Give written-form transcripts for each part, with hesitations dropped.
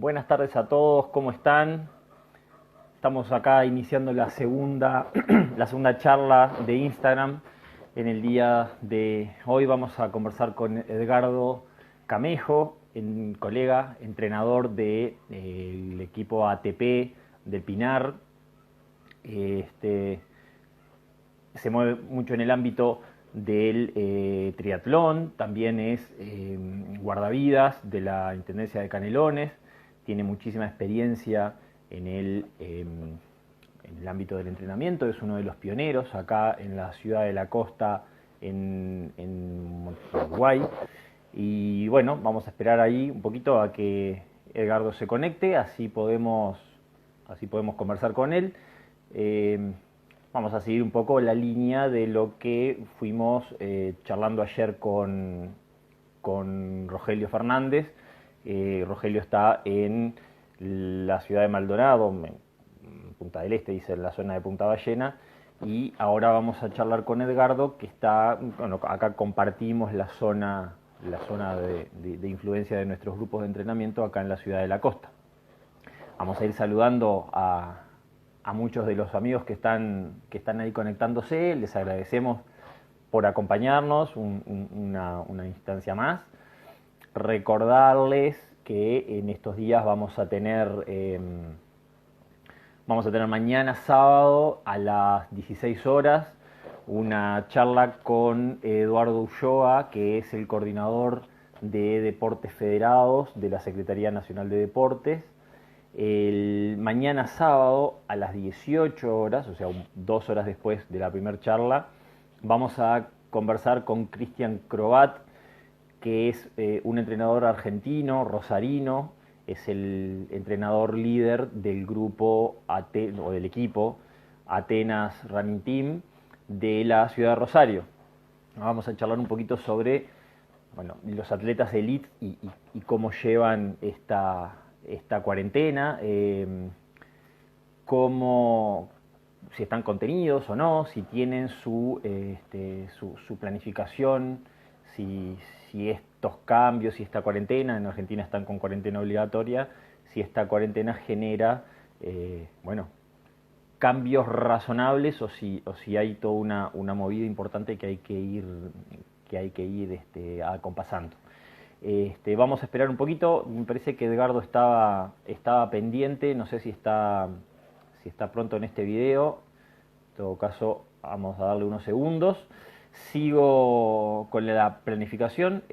Buenas tardes a todos, ¿cómo están? Estamos acá iniciando la segunda, la segunda charla de Instagram. En el día de hoy vamos a conversar con Edgardo Camejo, colega, entrenador del equipo ATP del Pinar. Se mueve mucho en el ámbito del triatlón, también es guardavidas de la Intendencia de Canelones, tiene muchísima experiencia en el ámbito del entrenamiento, es uno de los pioneros acá en la ciudad de la costa, en Uruguay. Y bueno, vamos a esperar ahí un poquito a que Edgardo se conecte, así podemos conversar con él. Vamos a seguir un poco la línea de lo que fuimos charlando ayer con Rogelio Fernández. Rogelio está en la ciudad de Maldonado, en Punta del Este, dice, en la zona de Punta Ballena. Y ahora vamos a charlar con Edgardo, que está, bueno, acá compartimos la zona de influencia de nuestros grupos de entrenamiento acá en la ciudad de la costa. Vamos a ir saludando a muchos de los amigos que están ahí conectándose. Les agradecemos por acompañarnos una instancia más. Recordarles que en estos días vamos a tener mañana sábado a las 16 horas una charla con Eduardo Ulloa, que es el coordinador de Deportes Federados de la Secretaría Nacional de Deportes. El mañana sábado a las 18 horas, o sea, 2 horas después de la primera charla, vamos a conversar con Cristian Crobat, que es un entrenador argentino, rosarino, es el entrenador líder del grupo o del equipo Atenas Running Team de la ciudad de Rosario. Vamos a charlar un poquito sobre, bueno, los atletas elite y cómo llevan esta cuarentena, si están contenidos o no, si tienen su planificación, si estos cambios, si esta cuarentena, en Argentina están con cuarentena obligatoria, si esta cuarentena genera, cambios razonables o si hay toda una movida importante que hay que ir acompasando. Vamos a esperar un poquito. Me parece que Edgardo estaba pendiente. No sé si está pronto en este video. En todo caso, vamos a darle unos segundos. Sigo con la planificación.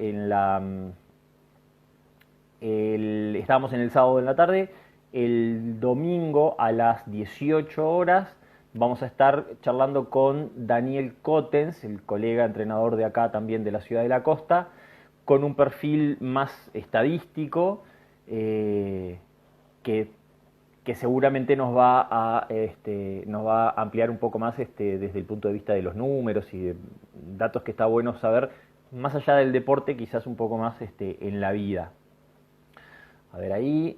Estábamos en el sábado en la tarde. El domingo a las 18 horas vamos a estar charlando con Daniel Cotens, el colega entrenador de acá también de la ciudad de la costa, con un perfil más estadístico que seguramente nos va a ampliar un poco más desde el punto de vista de los números y de datos que está bueno saber, más allá del deporte, quizás un poco más en la vida. A ver ahí.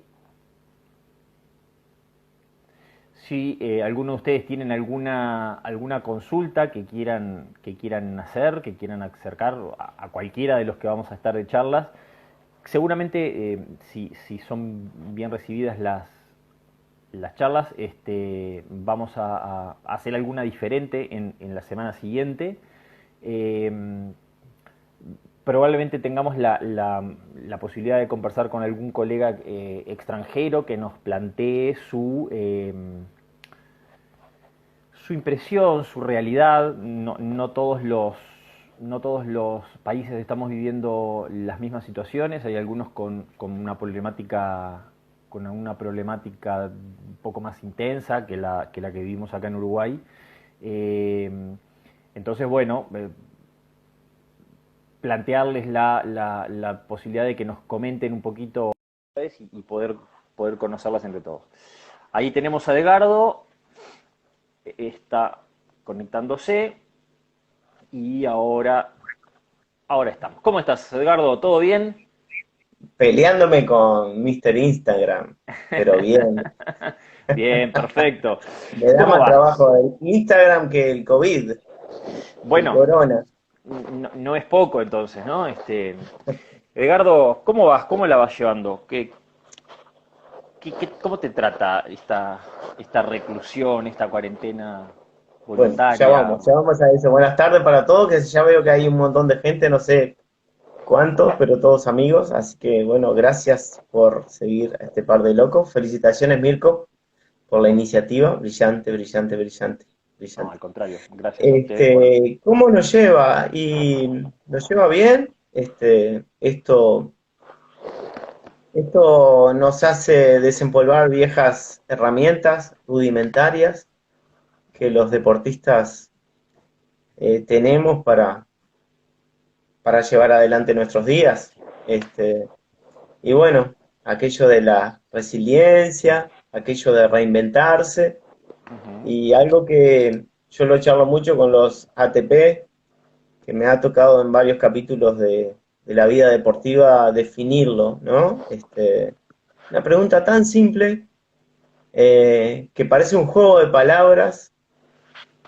Si alguno de ustedes tienen alguna consulta que quieran hacer, que quieran acercar a cualquiera de los que vamos a estar de charlas, seguramente si son bien recibidas las charlas, vamos a hacer alguna diferente en la semana siguiente. Probablemente tengamos la posibilidad de conversar con algún colega extranjero que nos plantee su impresión, su realidad. No todos los países estamos viviendo las mismas situaciones. Hay algunos con una problemática un poco más intensa que la que vivimos acá en Uruguay. Entonces, bueno, plantearles la posibilidad de que nos comenten un poquito y poder conocerlas entre todos. Ahí tenemos a Edgardo, está conectándose y ahora estamos. ¿Cómo estás, Edgardo? ¿Todo bien? Peleándome con Mr. Instagram, pero bien. Bien, perfecto. Me da ¿Cómo más va? trabajo el Instagram que el COVID, el Bueno, corona. no es poco entonces, ¿no? Edgardo, ¿cómo vas? ¿Cómo la vas llevando? ¿Cómo te trata esta reclusión, esta cuarentena Bueno, voluntaria? ya vamos a eso. Buenas tardes para todos, que ya veo que hay un montón de gente, no sé cuántos, pero todos amigos. Así que bueno, gracias por seguir a este par de locos. Felicitaciones, Mirko, por la iniciativa. Brillante, brillante, brillante, No, brillante. al contrario, gracias a ustedes por... ¿Cómo nos lleva? Y nos lleva bien. Esto nos hace desempolvar viejas herramientas rudimentarias que los deportistas tenemos para llevar adelante nuestros días. Y bueno, aquello de la resiliencia, aquello de reinventarse, Ujú. y algo que yo lo charlo mucho con los ATP, que me ha tocado en varios capítulos de la vida deportiva definirlo, ¿no? Una pregunta tan simple, que parece un juego de palabras,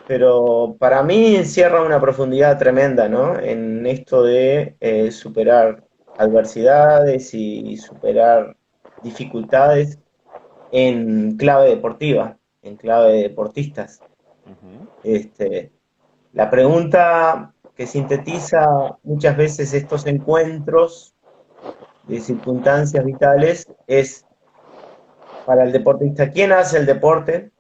pero para mí encierra una profundidad tremenda, ¿no? En esto de superar adversidades y superar dificultades en clave deportiva, en clave de deportistas. Ujú. Este, la pregunta que sintetiza muchas veces estos encuentros de circunstancias vitales es para el deportista: ¿quién hace el deporte?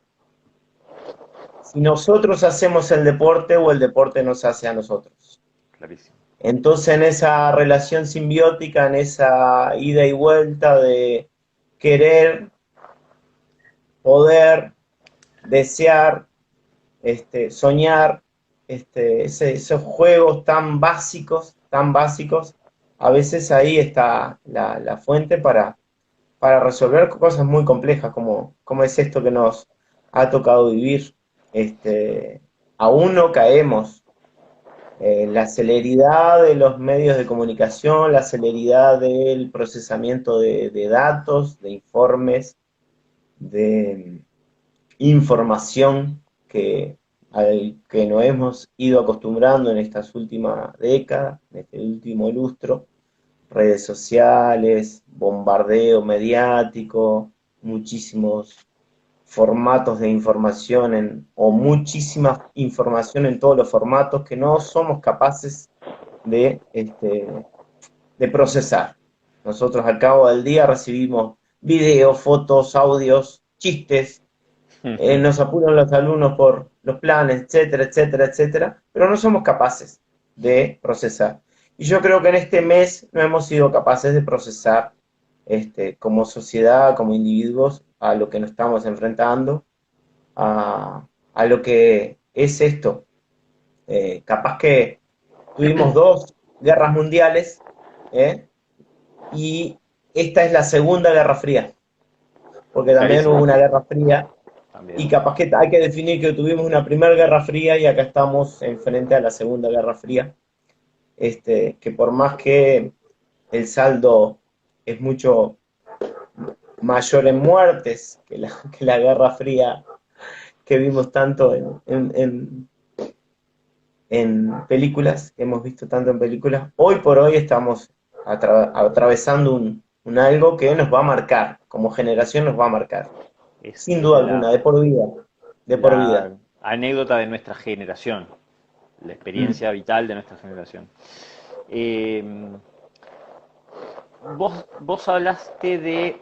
Si nosotros hacemos el deporte o el deporte nos hace a nosotros. Clarísimo. Entonces, en esa relación simbiótica, en esa ida y vuelta de querer, poder, desear, soñar, esos juegos tan básicos, a veces ahí está la fuente para resolver cosas muy complejas, como es esto que nos ha tocado vivir. Aún no caemos. La celeridad de los medios de comunicación, la celeridad del procesamiento de datos, de informes, de información al que nos hemos ido acostumbrando en estas últimas décadas, en este último lustro, redes sociales, bombardeo mediático, muchísimos formatos de información o muchísima información en todos los formatos que no somos capaces de procesar. Nosotros al cabo del día recibimos videos, fotos, audios, chistes, nos apuran los alumnos por los planes, etcétera, etcétera, etcétera, pero no somos capaces de procesar. Y yo creo que en este mes no hemos sido capaces de procesar, como sociedad, como individuos, a lo que nos estamos enfrentando, a lo que es esto. Capaz que tuvimos dos guerras mundiales, ¿eh? Y esta es la Segunda Guerra Fría, porque también hubo Clarísimo. una Guerra Fría. También. Y capaz que hay que definir que tuvimos una primera guerra fría y acá estamos enfrente a la segunda guerra fría. Que por más que el saldo es mucho mayor en muertes que la guerra fría que vimos tanto en películas, que hemos visto tanto en películas, hoy por hoy estamos atravesando un algo que nos va a marcar, como generación nos va a marcar, sin Es duda alguna, de por vida, de por vida. la anécdota de nuestra generación, la Mm. experiencia vital de nuestra generación. Eh, vos hablaste de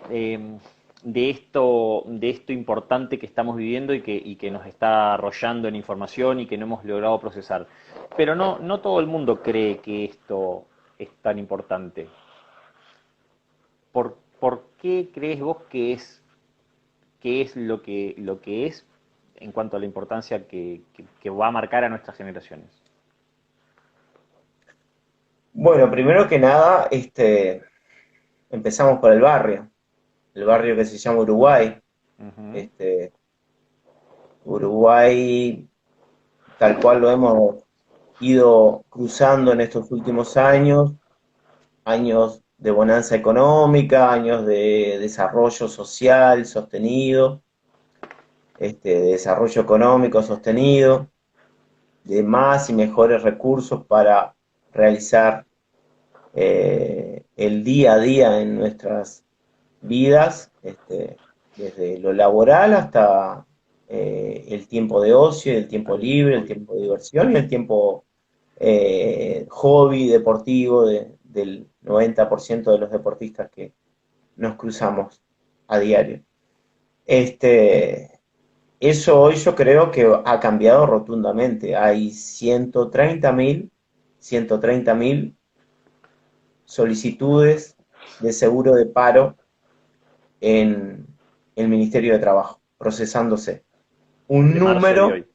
esto importante que estamos viviendo y que nos está arrollando en información y que no hemos logrado procesar. Pero no todo el mundo cree que esto es tan importante. ¿Por qué crees vos que es lo que es en cuanto a la importancia que va a marcar a nuestras generaciones? Bueno, primero que nada, empezamos por el barrio que se llama Uruguay. Ujú. Este, Uruguay, tal cual lo hemos ido cruzando en estos últimos años de bonanza económica, años de desarrollo social sostenido, de desarrollo económico sostenido, de más y mejores recursos para realizar el día a día en nuestras vidas, desde lo laboral hasta el tiempo de ocio, el tiempo libre, el tiempo de diversión y el tiempo hobby deportivo del 90% de los deportistas que nos cruzamos a diario. Este, eso hoy yo creo que ha cambiado rotundamente. Hay 130.000 solicitudes de seguro de paro en el Ministerio de Trabajo, procesándose. Un De marzo y número, hoy.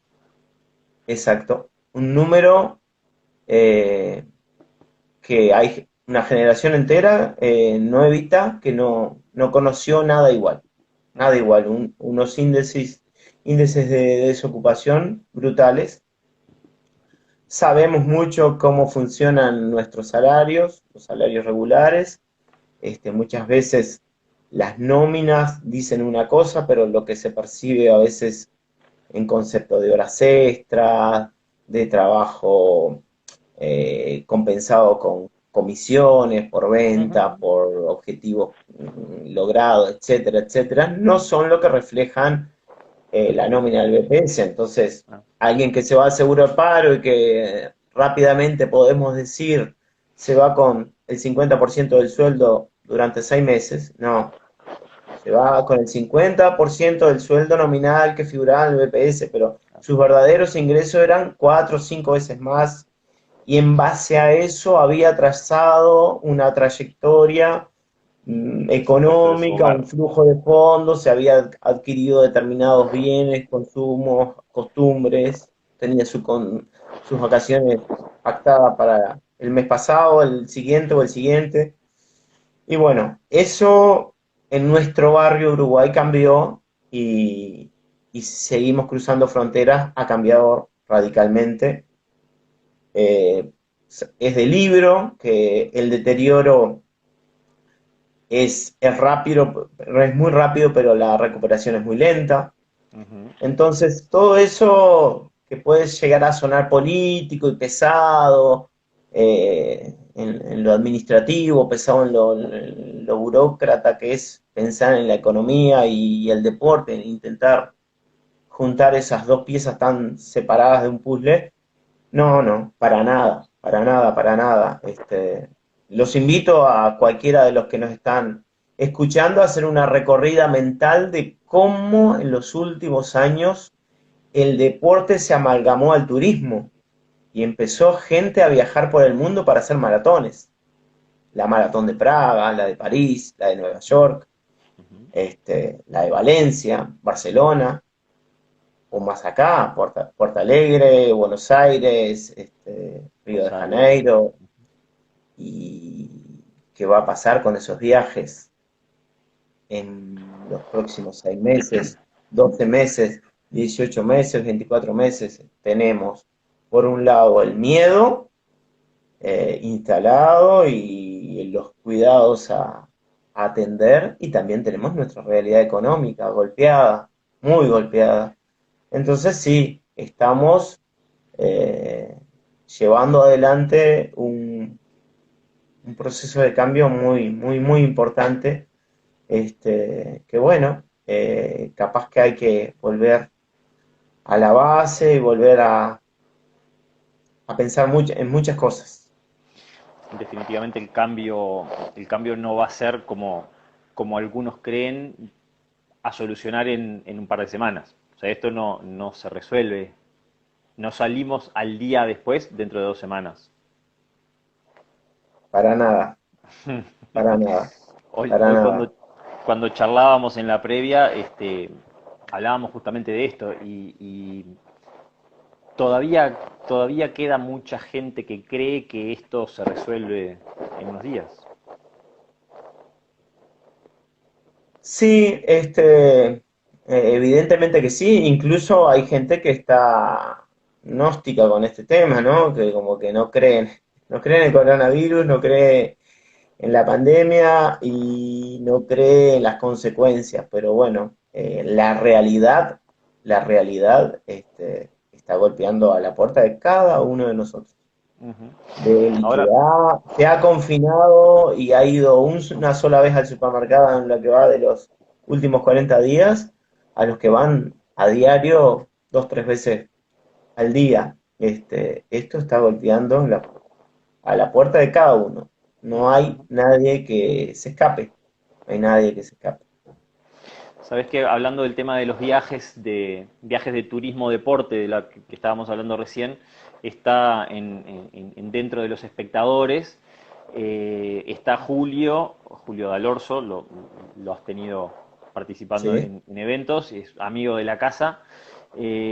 exacto, un número eh, que hay una generación entera no evita que no conoció nada igual. Nada Ujú. igual, unos índices de desocupación brutales. Sabemos mucho cómo funcionan nuestros salarios, los salarios regulares. Muchas veces las nóminas dicen una cosa, pero lo que se percibe a veces en concepto de horas extras, de trabajo compensado con comisiones por venta, Ujú. por objetivos logrados, etcétera, etcétera, no son lo que reflejan la nómina del BPS. Entonces, Ah, alguien que se va al seguro de paro y que rápidamente podemos decir se va con el 50% del sueldo durante 6 meses, no, se va con el 50% del sueldo nominal que figuraba en el BPS, pero sus verdaderos ingresos eran 4 o 5 veces más y en base a eso había trazado una trayectoria supuesto de su económica, un hogar. flujo de fondos, se había adquirido determinados bienes, consumos, costumbres, tenía sus vacaciones pactadas para el mes pasado, el siguiente o el siguiente. Y bueno, eso en nuestro barrio Uruguay cambió y seguimos cruzando fronteras, ha cambiado radicalmente. Eh, es de libro que el deterioro es rápido, es muy rápido, pero la recuperación es muy lenta. Ujú. Entonces, todo eso que puede llegar a sonar político y pesado en lo administrativo, pesado en lo burócrata que es pensar en la economía y el deporte, en intentar juntar esas dos piezas tan separadas de un puzzle, no, no, para nada, para nada, para nada. Los invito a cualquiera de los que nos están escuchando a hacer una recorrida mental de cómo en los últimos años el deporte se amalgamó al turismo y empezó gente a viajar por el mundo para hacer maratones. La maratón de Praga, la de París, la de Nueva York, Ujú. la de Valencia, Barcelona, o más acá, Puerto Alegre, Buenos Aires, Río de Rosario. Janeiro, y qué va a pasar con esos viajes en los próximos 6 meses, 12 meses, 18 meses, 24 meses. Tenemos, por un lado, el miedo instalado y los cuidados a atender, y también tenemos nuestra realidad económica golpeada, muy golpeada. Entonces sí, estamos eh, llevando adelante un proceso de cambio muy, muy, muy importante, que bueno, capaz que hay que volver a la base y volver a pensar en muchas cosas. Definitivamente el cambio no va a ser como algunos creen a solucionar en un par de semanas. O sea, esto no se resuelve. No salimos al día después dentro de 2 semanas. Para nada, para nada, Hoy, para hoy nada. cuando charlábamos en la previa, hablábamos justamente de esto y todavía queda mucha gente que cree que esto se resuelve en unos días. Sí, evidentemente que sí, incluso hay gente que está gnóstica con este tema, ¿no? Que como que no creen en el coronavirus, no cree en la pandemia y no cree en las consecuencias, pero bueno, la realidad está golpeando a la puerta de cada uno de nosotros. Ujú. Del que Ahora, se ha confinado y ha ido una sola vez al supermercado en lo que va de los últimos 40 días a los que van a diario 2, 3 veces al día. Esto está golpeando a la puerta de cada uno. No hay nadie que se escape. No hay nadie que se escape. Sabes que hablando del tema de los viajes de turismo deporte, de la que estábamos hablando recién, está dentro de los espectadores, está Julio Dalorzo, lo has tenido participando ¿Sí? en eventos, es amigo de la casa.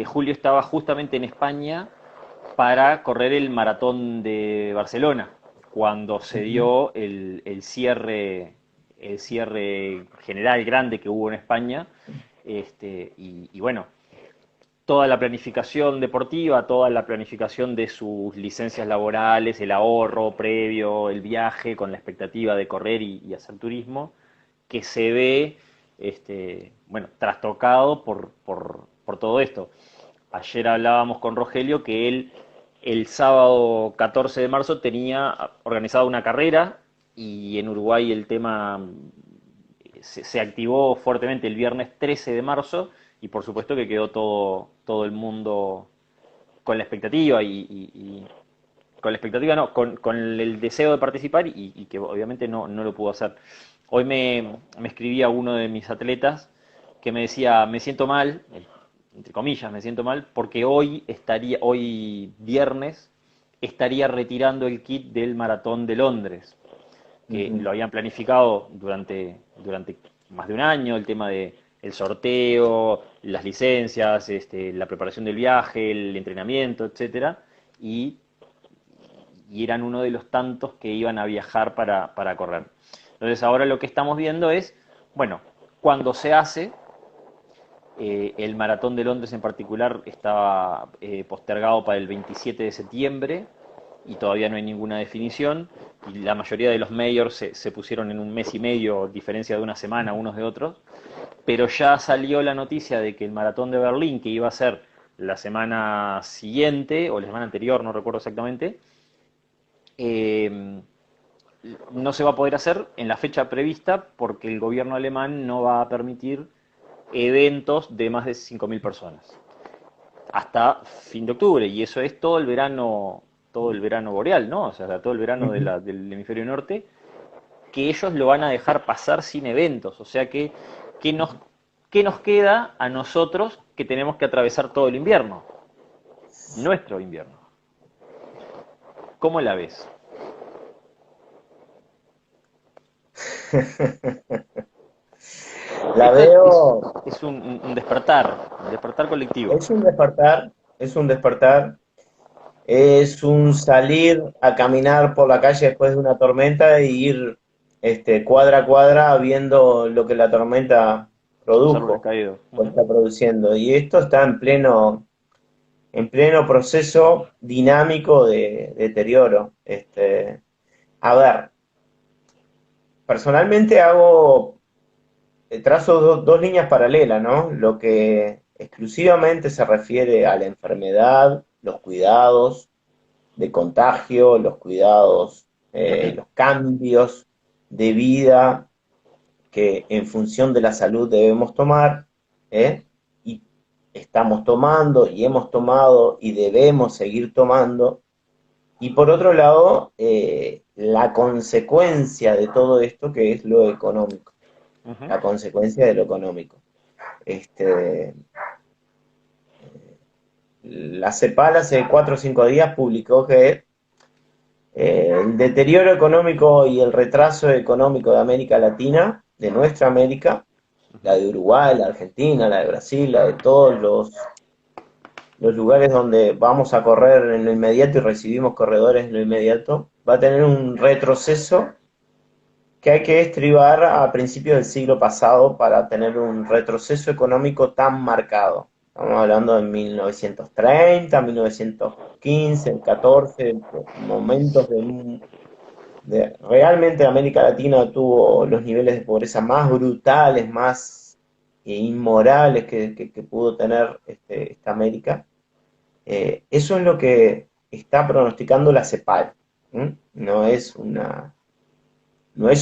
Julio estaba justamente en España para correr el maratón de Barcelona, cuando se Ujú. dio el cierre general grande que hubo en España. Y bueno, toda la planificación deportiva, toda la planificación de sus licencias laborales, el ahorro previo, el viaje con la expectativa de correr y hacer turismo, que se ve, bueno, trastocado por todo esto. Ayer hablábamos con Rogelio que él el sábado 14 de marzo tenía organizada una carrera y en Uruguay el tema se activó fuertemente el viernes 13 de marzo y por supuesto que quedó todo el mundo con la expectativa con la expectativa no, con el deseo de participar y que obviamente no lo pudo hacer. Hoy me escribía uno de mis atletas que me decía, me siento mal, entre comillas, me siento mal, porque hoy viernes, estaría retirando el kit del maratón de Londres, que Ujú. lo habían planificado durante más de un año, el tema de el sorteo, las licencias, la preparación del viaje, el entrenamiento, etcétera, y, y eran uno de los tantos que iban a viajar para correr. Entonces ahora lo que estamos viendo es, bueno, cuando se hace, el maratón de Londres en particular estaba postergado para el 27 de septiembre y todavía no hay ninguna definición. Y la mayoría de los majors se pusieron en un mes y medio, diferencia de una semana unos de otros. Pero ya salió la noticia de que el maratón de Berlín, que iba a ser la semana siguiente o la semana anterior, no recuerdo exactamente, eh, no se va a poder hacer en la fecha prevista porque el gobierno alemán no va a permitir eventos de más de 5.000 personas hasta fin de octubre, y eso es todo el verano boreal, ¿no? O sea, todo el verano Ujú. del hemisferio norte, que ellos lo van a dejar pasar sin eventos. O sea que, ¿qué nos, qué nos queda a nosotros que tenemos que atravesar todo el invierno? Nuestro invierno. ¿Cómo la ves? La Esto veo, es un despertar colectivo. es un despertar, es un despertar, es un salir a caminar por la calle después de una tormenta e ir cuadra a cuadra viendo lo que la tormenta Los árboles produjo caídos. o Ujú. está produciendo. Y esto está en pleno proceso dinámico de deterioro. A ver, personalmente trazo dos líneas paralelas, ¿no? Lo que exclusivamente se refiere a la enfermedad, los cuidados de contagio, los cuidados, los cambios de vida que en función de la salud debemos tomar, ¿eh? Y estamos tomando y hemos tomado y debemos seguir tomando. Y por otro lado, la consecuencia de todo esto que es lo económico, Ujú. la consecuencia de lo económico. Este, la CEPAL hace 4 o 5 días publicó que el deterioro económico y el retraso económico de América Latina, de nuestra América, la Ujú. de Uruguay, la de Argentina, la de Brasil, la de todos los lugares donde vamos a correr en lo inmediato y recibimos corredores en lo inmediato, va a tener un retroceso que hay que estribar a principios del siglo pasado para tener un retroceso económico tan marcado. Estamos hablando de 1930, 1915, el 14, momentos realmente América Latina tuvo los niveles de pobreza más brutales, más inmorales que pudo tener esta América. Eso es lo que está pronosticando la CEPAL. ¿M? No es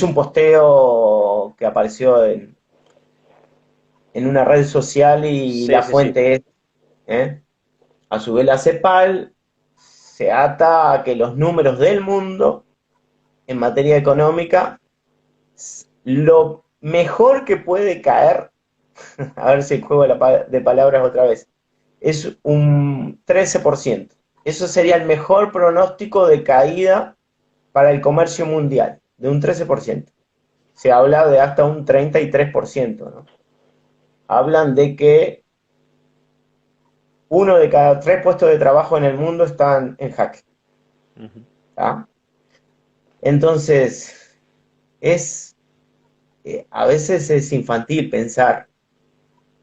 un posteo que apareció en una red social y Sí, la sí, sí. fuente es, ¿eh? A su vez la CEPAL se ata a que los números del mundo en materia económica, lo mejor que puede caer, a ver si juego de palabras otra vez, es un 13%. Eso sería el mejor pronóstico de caída para el comercio mundial, de un 13%. Se habla de hasta un 33%, ¿no? Hablan de que uno de cada tres puestos de trabajo en el mundo están en jaque. Ujú. ¿Tá? Entonces, es, a veces es infantil pensar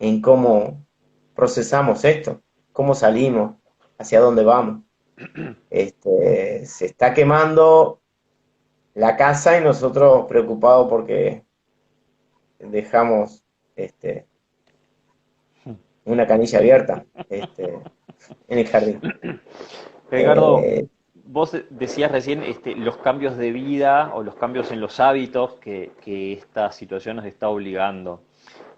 en cómo procesamos esto, cómo salimos, hacia dónde vamos. Se está quemando la casa y nosotros preocupados porque dejamos este, una canilla abierta en el jardín. Ricardo, Eh, vos decías recién los cambios de vida o los cambios en los hábitos que esta situación nos está obligando.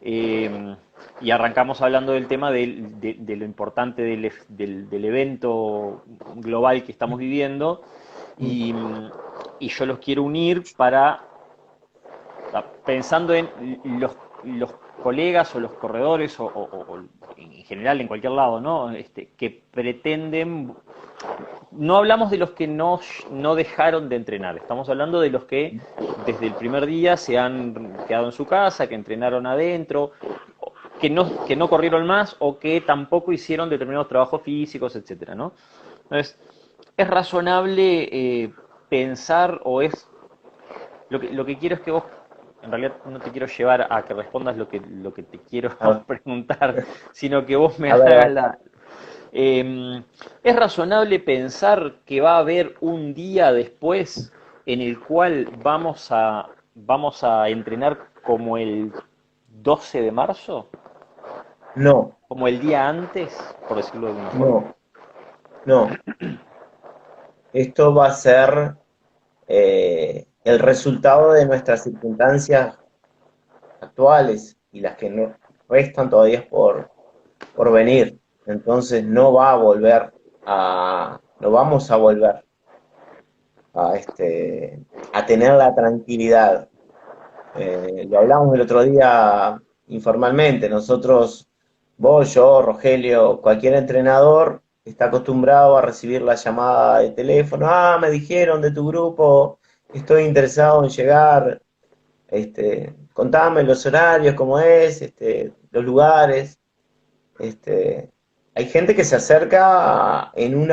Eh, y arrancamos hablando del tema de lo importante del evento global que estamos viviendo y, y yo los quiero unir para pensando en los colegas o los corredores o en general en cualquier lado, ¿no? Que pretenden, no hablamos de los que no dejaron de entrenar, estamos hablando de los que desde el primer día se han quedado en su casa, que entrenaron adentro, que no corrieron más o que tampoco hicieron determinados trabajos físicos, etcétera, ¿no? Entonces, es razonable pensar o es lo que quiero es que vos, en realidad no te quiero llevar a que respondas lo que te quiero a, preguntar, sino que vos me a ver, a hagas ver. la... ¿Es razonable pensar que va a haber un día después en el cual vamos a entrenar como el 12 de marzo? No, ¿Como el día antes, por decirlo de alguna forma? no, no. Esto va a ser el resultado de nuestras circunstancias actuales y las que no restan todavía por venir. Entonces no va a volver no vamos a volver a tener la tranquilidad. Lo hablamos el otro día informalmente. Nosotros, vos, yo, Rogelio, cualquier entrenador está acostumbrado a recibir la llamada de teléfono. Ah, me dijeron de tu grupo, estoy interesado en llegar. Contame los horarios, cómo es, los lugares. Este, Hay gente que se acerca en un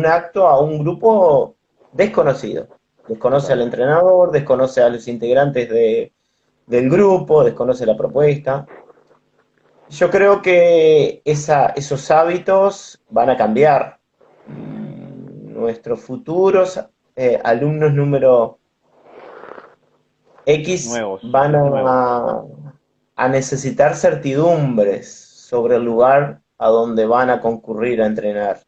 acto a un grupo desconocido. Desconoce al Total. entrenador, desconoce a los integrantes del grupo, desconoce la propuesta. Yo creo que esos hábitos van a cambiar. Nuestros futuros alumnos número X Nuevos, van nuevos. a necesitar certidumbres sobre el lugar a donde van a concurrir a entrenar.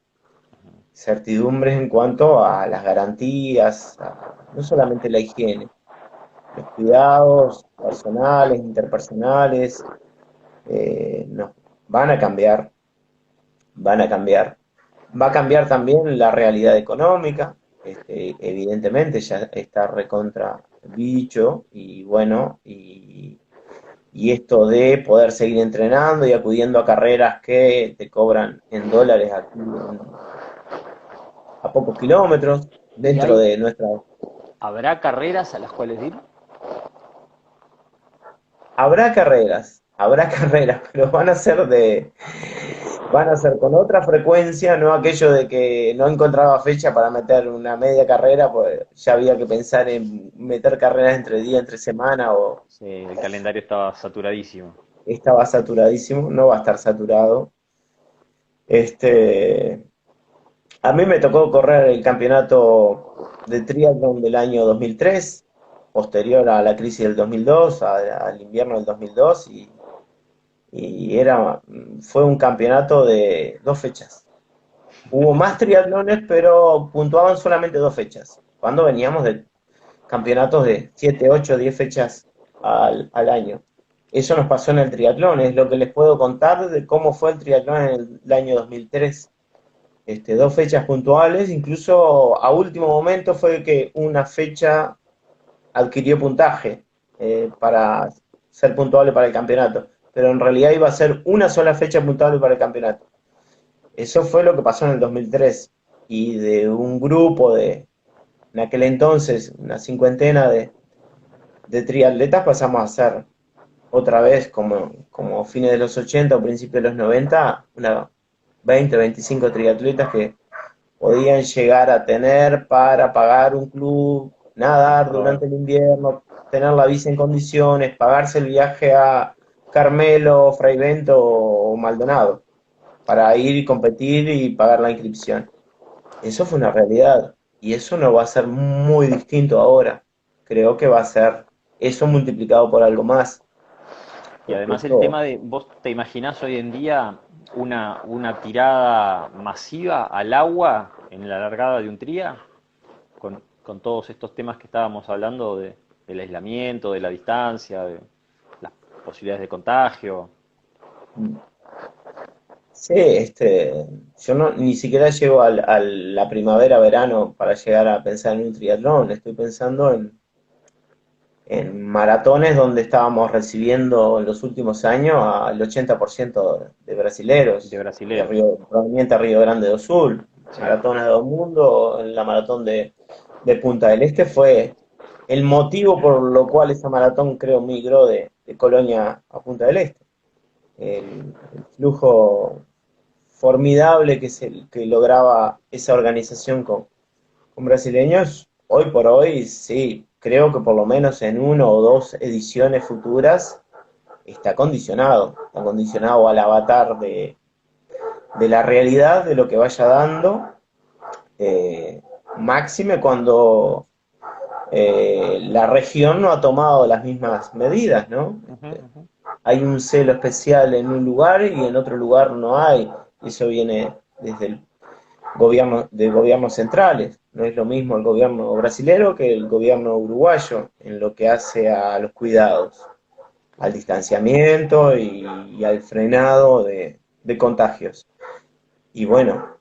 Certidumbres en cuanto a las garantías, no solamente la higiene, los cuidados personales, interpersonales, no, van a cambiar, van a cambiar. Va a cambiar también la realidad económica, evidentemente ya está recontra bicho y bueno, y esto de poder seguir entrenando y acudiendo a carreras que te cobran en dólares aquí a pocos kilómetros ¿Y dentro hay, de nuestra... habrá carreras a las cuales ir? Habrá carreras, pero van a ser con otra frecuencia, no aquello de que no encontraba fecha para meter una media carrera, pues ya había que pensar en meter carreras entre día, entre semana, o Sí, el calendario estaba saturadísimo. estaba saturadísimo, no va a estar saturado. Este, a mí me tocó correr el campeonato de triatlón del año 2003, posterior a la crisis del 2002, al invierno del 2002, fue un campeonato de 2 fechas. Hubo más triatlones, pero puntuaban solamente 2 fechas. Cuando veníamos de campeonatos de 7, 8, 10 fechas al año. Eso nos pasó en el triatlón, es lo que les puedo contar de cómo fue el triatlón en el año 2003. Dos fechas puntuales, incluso a último momento fue que una fecha adquirió puntaje para ser puntuable para el campeonato, pero en realidad iba a ser una sola fecha puntuable para el campeonato. Eso fue lo que pasó en el 2003 y de un grupo en aquel entonces, una cincuentena de triatletas pasamos a ser otra vez, como fines de los 80 o principios de los 90, una 20 o 25 triatletas que podían llegar a tener para pagar un club, nadar durante el invierno, tener la bici en condiciones, pagarse el viaje a Carmelo, Fraivento o Maldonado para ir y competir y pagar la inscripción. Eso fue una realidad y eso no va a ser muy distinto ahora. Creo que va a ser eso multiplicado por algo más, Y porque además el esto. tema de, ¿vos te imaginás hoy en día una tirada masiva al agua en la largada de un tría? Con todos estos temas que estábamos hablando del aislamiento, de la distancia, de las posibilidades de contagio. Sí, yo no, ni siquiera llego a la primavera-verano para llegar a pensar en un triatlón. Estoy pensando en maratones donde estábamos recibiendo en los últimos años al 80% de De brasileros, brasileros. proveniente de Río Grande do Sul, Sí. maratones de mundo, en la maratón de Punta del Este fue el motivo por lo cual esa maratón creo migró de Colonia a Punta del Este. El flujo formidable que lograba esa organización con brasileños, hoy por hoy sí, creo que por lo menos en una o dos ediciones futuras está condicionado al avatar de la realidad, de lo que vaya dando, eh, máxime cuando la región no ha tomado las mismas medidas, ¿no? Ujú, ujú. Hay un celo especial en un lugar y en otro lugar no hay. Eso viene desde el gobierno, de gobiernos centrales. No es lo mismo el gobierno brasilero que el gobierno uruguayo en lo que hace a los cuidados, al distanciamiento y al frenado de contagios. Y bueno,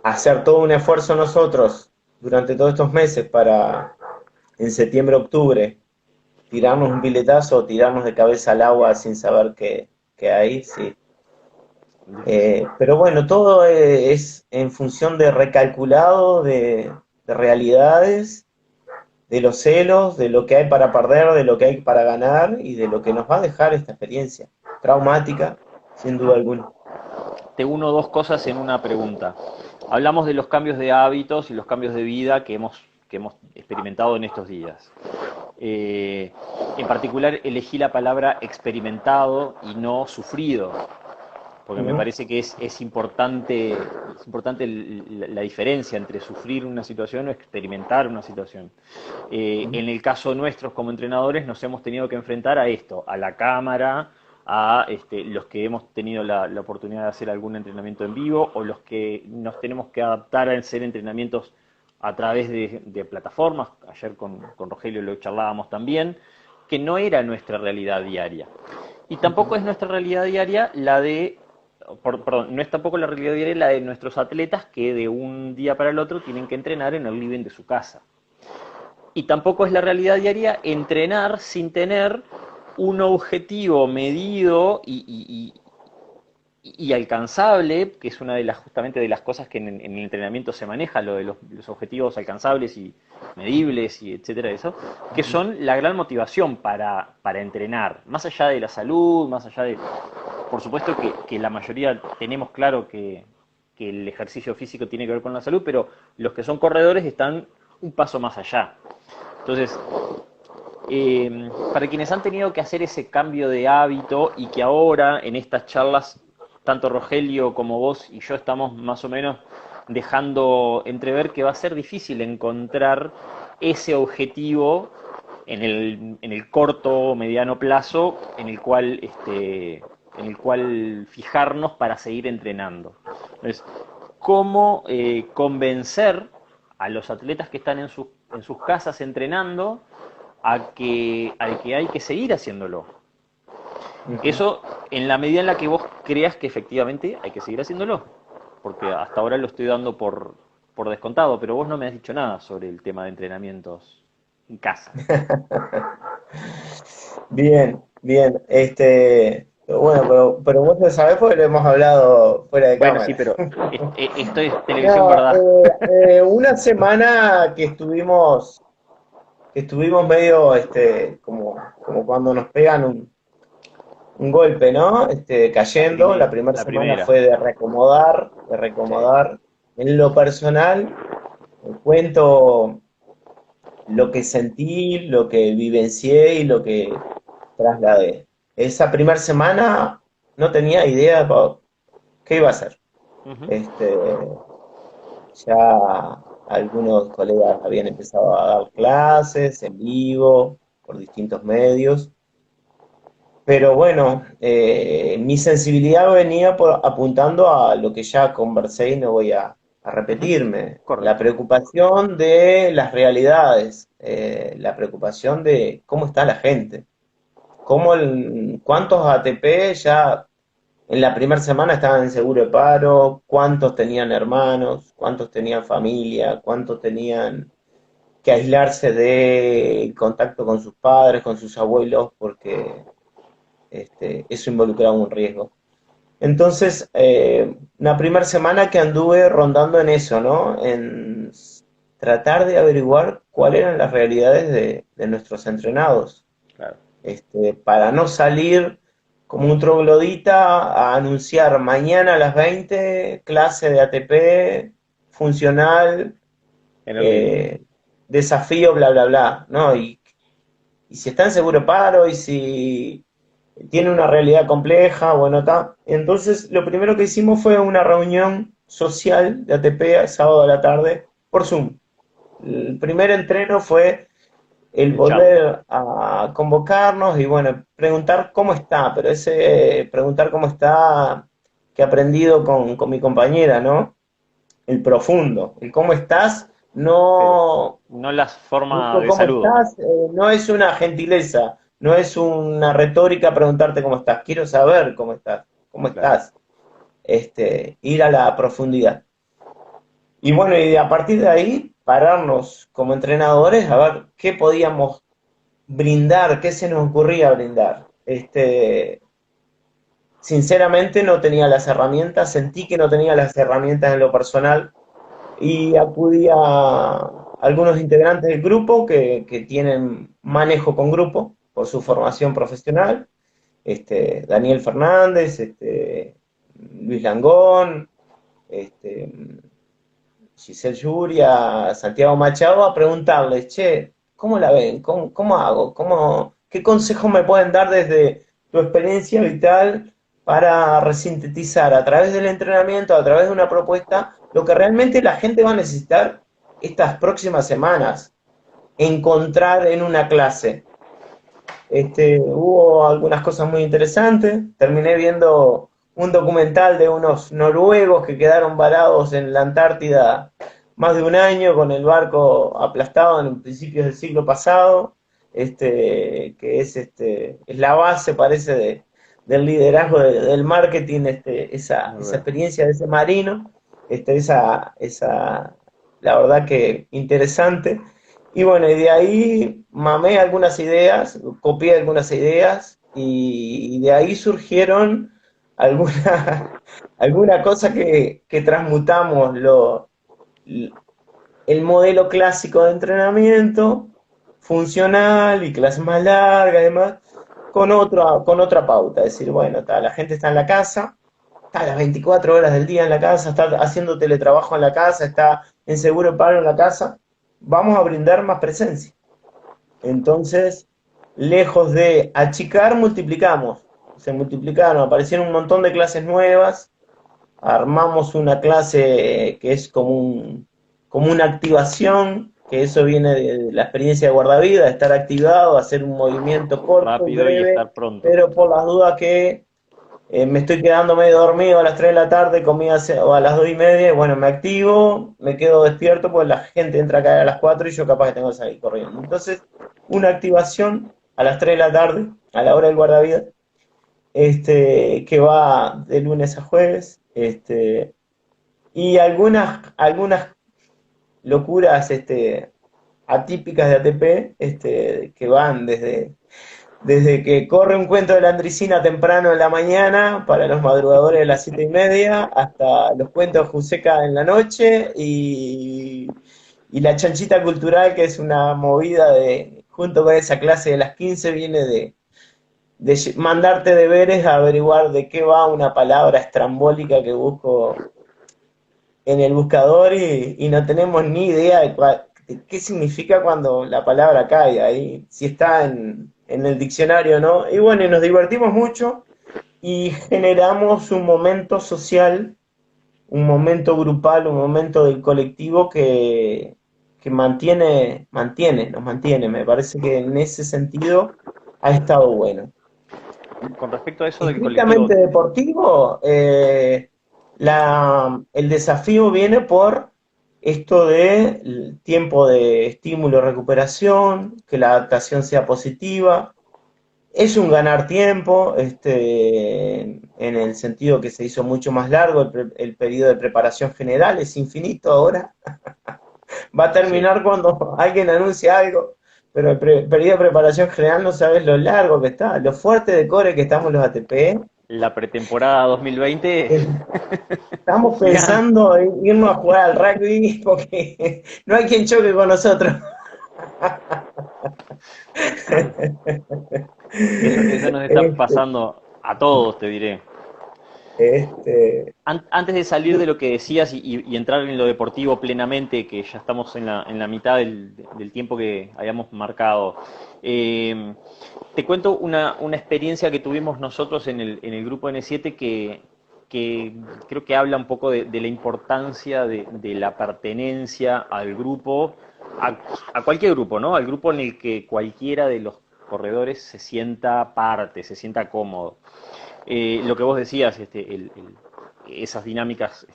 hacer todo un esfuerzo nosotros durante todos estos meses para en septiembre, octubre, tirarnos un piletazo o tirarnos de cabeza al agua sin saber qué hay, sí. Difícil. Pero bueno, todo es en función de recalculado, de realidades, de los celos, de lo que hay para perder, de lo que hay para ganar y de lo que nos va a dejar esta experiencia. Traumática, sin duda alguna. Te uno dos cosas en una pregunta. Hablamos de los cambios de hábitos y los cambios de vida que hemos experimentado en estos días. Eh, en particular elegí la palabra experimentado y no sufrido, porque me Ujú, parece que es importante la diferencia entre sufrir una situación o experimentar una situación. ujú, En el caso nuestro como entrenadores nos hemos tenido que enfrentar a esto, a la cámara, a los que hemos tenido la oportunidad de hacer algún entrenamiento en vivo o los que nos tenemos que adaptar a hacer entrenamientos a través de plataformas. Ayer con Rogelio lo charlábamos también, que no era nuestra realidad diaria. Y tampoco es nuestra realidad diaria la de, perdón, no es tampoco la realidad diaria la de nuestros atletas que de un día para el otro tienen que entrenar en el living de su casa. Y tampoco es la realidad diaria entrenar sin tener un objetivo medido y alcanzable, que es una de las justamente de las cosas que en el entrenamiento se maneja, lo de los objetivos alcanzables y medibles y etcétera, eso, que son la gran motivación para entrenar, más allá de la salud, más allá de, por supuesto que la mayoría tenemos claro que el ejercicio físico tiene que ver con la salud, pero los que son corredores están un paso más allá. Entonces, para quienes han tenido que hacer ese cambio de hábito y que ahora en estas charlas, tanto Rogelio como vos y yo estamos más o menos dejando entrever que va a ser difícil encontrar ese objetivo en el corto o mediano plazo en el cual fijarnos para seguir entrenando. Entonces, ¿cómo convencer a los atletas que están en sus casas entrenando al que hay que seguir haciéndolo. Ujú. Eso en la medida en la que vos creas que efectivamente hay que seguir haciéndolo. Porque hasta ahora lo estoy dando por descontado, pero vos no me has dicho nada sobre el tema de entrenamientos en casa. Bien, bien. Bueno, pero vos lo sabés porque lo hemos hablado fuera de Bueno, sí, cámara. pero esto es televisión, No, ¿verdad? una semana que estuvimos medio, como cuando nos pegan un golpe, ¿no? Cayendo. La primera La semana primera. fue de recomodar, de Sí. recomodar. En lo personal, cuento lo que sentí, lo que vivencié y lo que trasladé. Esa primera semana no tenía idea de qué iba a hacer. Ujú. Este, ya algunos colegas habían empezado a dar clases en vivo por distintos medios, pero bueno, mi sensibilidad venía apuntando a lo que ya conversé y no voy a Ujú. repetirme. La Correcto. preocupación de las realidades, la preocupación de cómo está la gente, cuántos ATP ya en la primera semana estaban en seguro de paro, cuántos tenían hermanos, cuántos tenían familia, cuántos tenían que aislarse del contacto con sus padres, con sus abuelos, porque eso involucraba un riesgo. Entonces, una primera semana que anduve rondando en eso, ¿no? En tratar de averiguar cuáles eran las realidades de nuestros entrenados, Claro. para no salir como un troglodita a anunciar mañana a las 20 clase de ATP funcional, En el living. eh, desafío, bla, bla, bla, ¿no? Y si está en seguro de paro y si tiene una realidad compleja, bueno, está. Entonces, lo primero que hicimos fue una reunión social de ATP el sábado a la tarde por Zoom. El primer entreno fue el De charla. volver a convocarnos y bueno, preguntar cómo está, pero ese preguntar cómo está que he aprendido con mi compañera, ¿no? El profundo, el cómo estás, Sí. no, No la forma justo de cómo saludo. estás, no es una gentileza, no es una retórica preguntarte cómo estás, quiero saber cómo Claro. estás, ir a la profundidad. Y bueno, y a partir de ahí, pararnos como entrenadores a ver qué podíamos brindar, qué se nos ocurría brindar. Sinceramente no tenía las herramientas, sentí que no tenía las herramientas en lo personal y acudí a algunos integrantes del grupo que tienen manejo con grupo por su formación profesional, Daniel Fernández, Luis Langón, este, Giselle Yuria, Santiago Machado, a preguntarles, che, ¿cómo la ven? ¿Cómo hago? ¿Qué consejos me pueden dar desde tu experiencia vital para resintetizar a través del entrenamiento, a través de una propuesta, lo que realmente la gente va a necesitar estas próximas semanas, encontrar en una clase? Hubo algunas cosas muy interesantes. Terminé viendo un documental de unos noruegos que quedaron varados en la Antártida más de un año con el barco aplastado en principios del siglo pasado, que es la base, parece, del liderazgo del marketing, Es esa verdad. experiencia de ese marino, la verdad que interesante. Y bueno, y de ahí mamé algunas ideas, copié algunas ideas y de ahí surgieron alguna, alguna cosa que transmutamos el modelo clásico de entrenamiento, funcional y clases más largas y demás, con otra pauta. Es decir, bueno, la gente está en la casa, está las 24 horas del día en la casa, está haciendo teletrabajo en la casa, está en seguro de paro en la casa, vamos a brindar más presencia. Entonces, lejos de achicar, multiplicamos. Se multiplicaron, aparecieron un montón de clases nuevas, armamos una clase que es como una activación, que eso viene de la experiencia de guardavidas, de estar activado, hacer un movimiento corto y Rápido y breve, estar pronto. pero por las dudas que me estoy quedando medio dormido a las 3 de la tarde, o a las 2 y media, y bueno, me activo, me quedo despierto, pues la gente entra a caer a las 4 y yo capaz que tengo que salir corriendo. Entonces, una activación a las 3 de la tarde, a la hora del guardavidas, que va de lunes a jueves, y algunas locuras atípicas de ATP, que van desde que corre un cuento de la Andricina temprano en la mañana para los madrugadores de las 7:30, hasta los cuentos de Juseca en la noche, y la chanchita cultural, que es una movida junto con esa clase de las 15, viene de mandarte deberes a averiguar de qué va una palabra estrambólica que busco en el buscador, y no tenemos ni idea de qué significa cuando la palabra cae ahí, si está en el diccionario o no. Y bueno, y nos divertimos mucho y generamos un momento social, un momento grupal, un momento del colectivo que nos mantiene. Me parece que en ese sentido ha estado bueno. Con respecto a eso del colectivo, Estrictamente deportivo, el desafío viene por esto del tiempo de estímulo-recuperación, que la adaptación sea positiva. Es un ganar tiempo, en el sentido que se hizo mucho más largo el periodo de preparación general, es infinito ahora. Va a sí, terminar cuando alguien anuncia algo, pero el periodo de preparación general no sabes lo largo que está, lo fuerte de core que estamos los ATP. la pretemporada 2020 Estamos es gigante. pensando en irnos a jugar al rugby porque no hay quien choque con nosotros. Eso nos está Este, pasando a todos, te diré. este, Antes de salir de lo que decías y entrar en lo deportivo plenamente, que ya estamos en la mitad del tiempo que habíamos marcado, te cuento una experiencia que tuvimos nosotros en el grupo N7 que creo que habla un poco de la importancia de la pertenencia al grupo, a cualquier grupo, ¿no? Al grupo en el que cualquiera de los corredores se sienta parte, se sienta cómodo. Lo que vos decías, esas dinámicas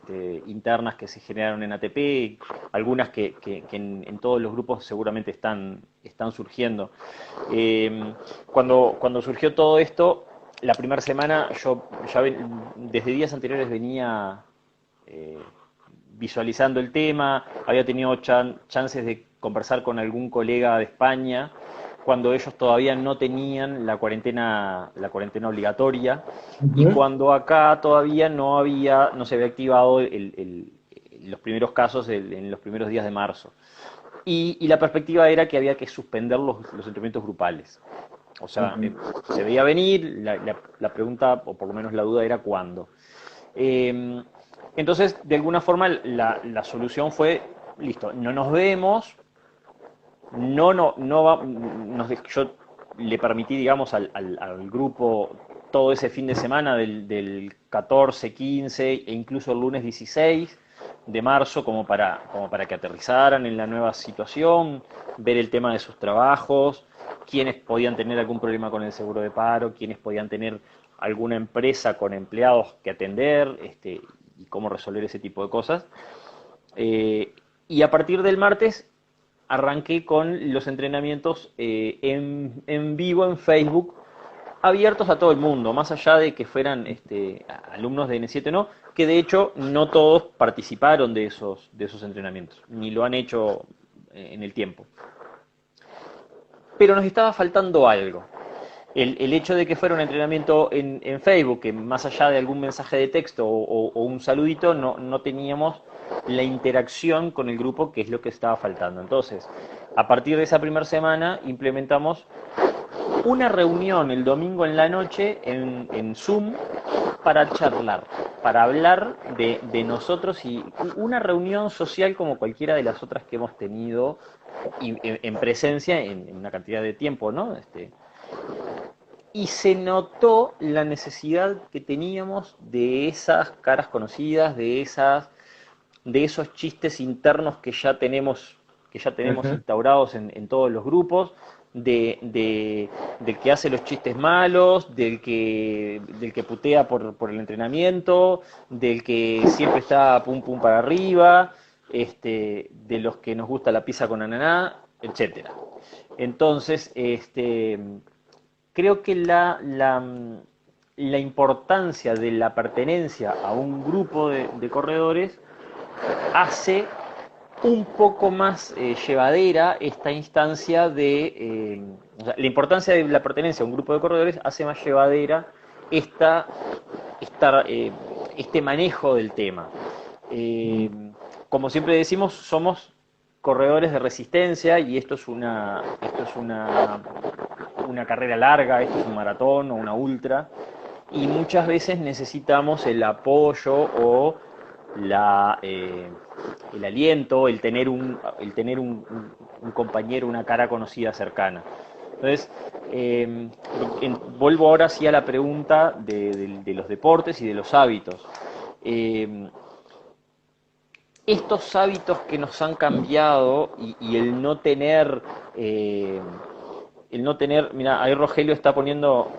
internas que se generaron en ATP, algunas que en todos los grupos seguramente están surgiendo. Cuando surgió todo esto, la primera semana yo ya desde días anteriores venía eh, visualizando el tema, había tenido chances de conversar con algún colega de España cuando ellos todavía no tenían la cuarentena obligatoria, y ujú, cuando acá todavía no se había activado los primeros casos en los primeros días de marzo. Y la perspectiva era que había que suspender los entrenamientos grupales. O sea, ujú, se veía venir, la pregunta, o por lo menos la duda, era cuándo. Eh, entonces, de alguna forma, la solución fue, listo, no nos vemos, yo le permití, digamos, al grupo todo ese fin de semana del 14, 15 e incluso el lunes 16 de marzo como para que aterrizaran en la nueva situación, ver el tema de sus trabajos, quiénes podían tener algún problema con el seguro de paro, quiénes podían tener alguna empresa con empleados que atender, y cómo resolver ese tipo de cosas. Y a partir del martes arranqué con los entrenamientos en vivo en Facebook, abiertos a todo el mundo, más allá de que fueran alumnos de N7, no, que de hecho no todos participaron de esos entrenamientos, ni lo han hecho en el tiempo. Pero nos estaba faltando algo. El hecho de que fuera un entrenamiento en Facebook, que más allá de algún mensaje de texto o un saludito, no teníamos la interacción con el grupo, que es lo que estaba faltando. Entonces, a partir de esa primera semana, implementamos una reunión el domingo en la noche en Zoom para charlar, para hablar de nosotros, y una reunión social como cualquiera de las otras que hemos tenido en presencia en una cantidad de tiempo, ¿no? Y se notó la necesidad que teníamos de esas caras conocidas, de esos chistes internos que ya tenemos ujú. instaurados en todos los grupos, del que hace los chistes malos, del que putea por el entrenamiento, del que siempre está pum pum para arriba, de los que nos gusta la pizza con ananá. etcétera. Entonces, creo que la importancia de la pertenencia a un grupo de corredores hace un poco más llevadera esta instancia o sea, la importancia de la pertenencia a un grupo de corredores hace más llevadera esta, este manejo del tema. Eh, Como siempre decimos, somos corredores de resistencia y una carrera larga, esto es un maratón o una ultra, y muchas veces necesitamos el apoyo o el aliento, el tener un compañero, una cara conocida cercana. Entonces, vuelvo ahora sí a la pregunta de los deportes y de los hábitos. Eh, Estos hábitos que nos han cambiado y mira, ahí Rogelio está poniendo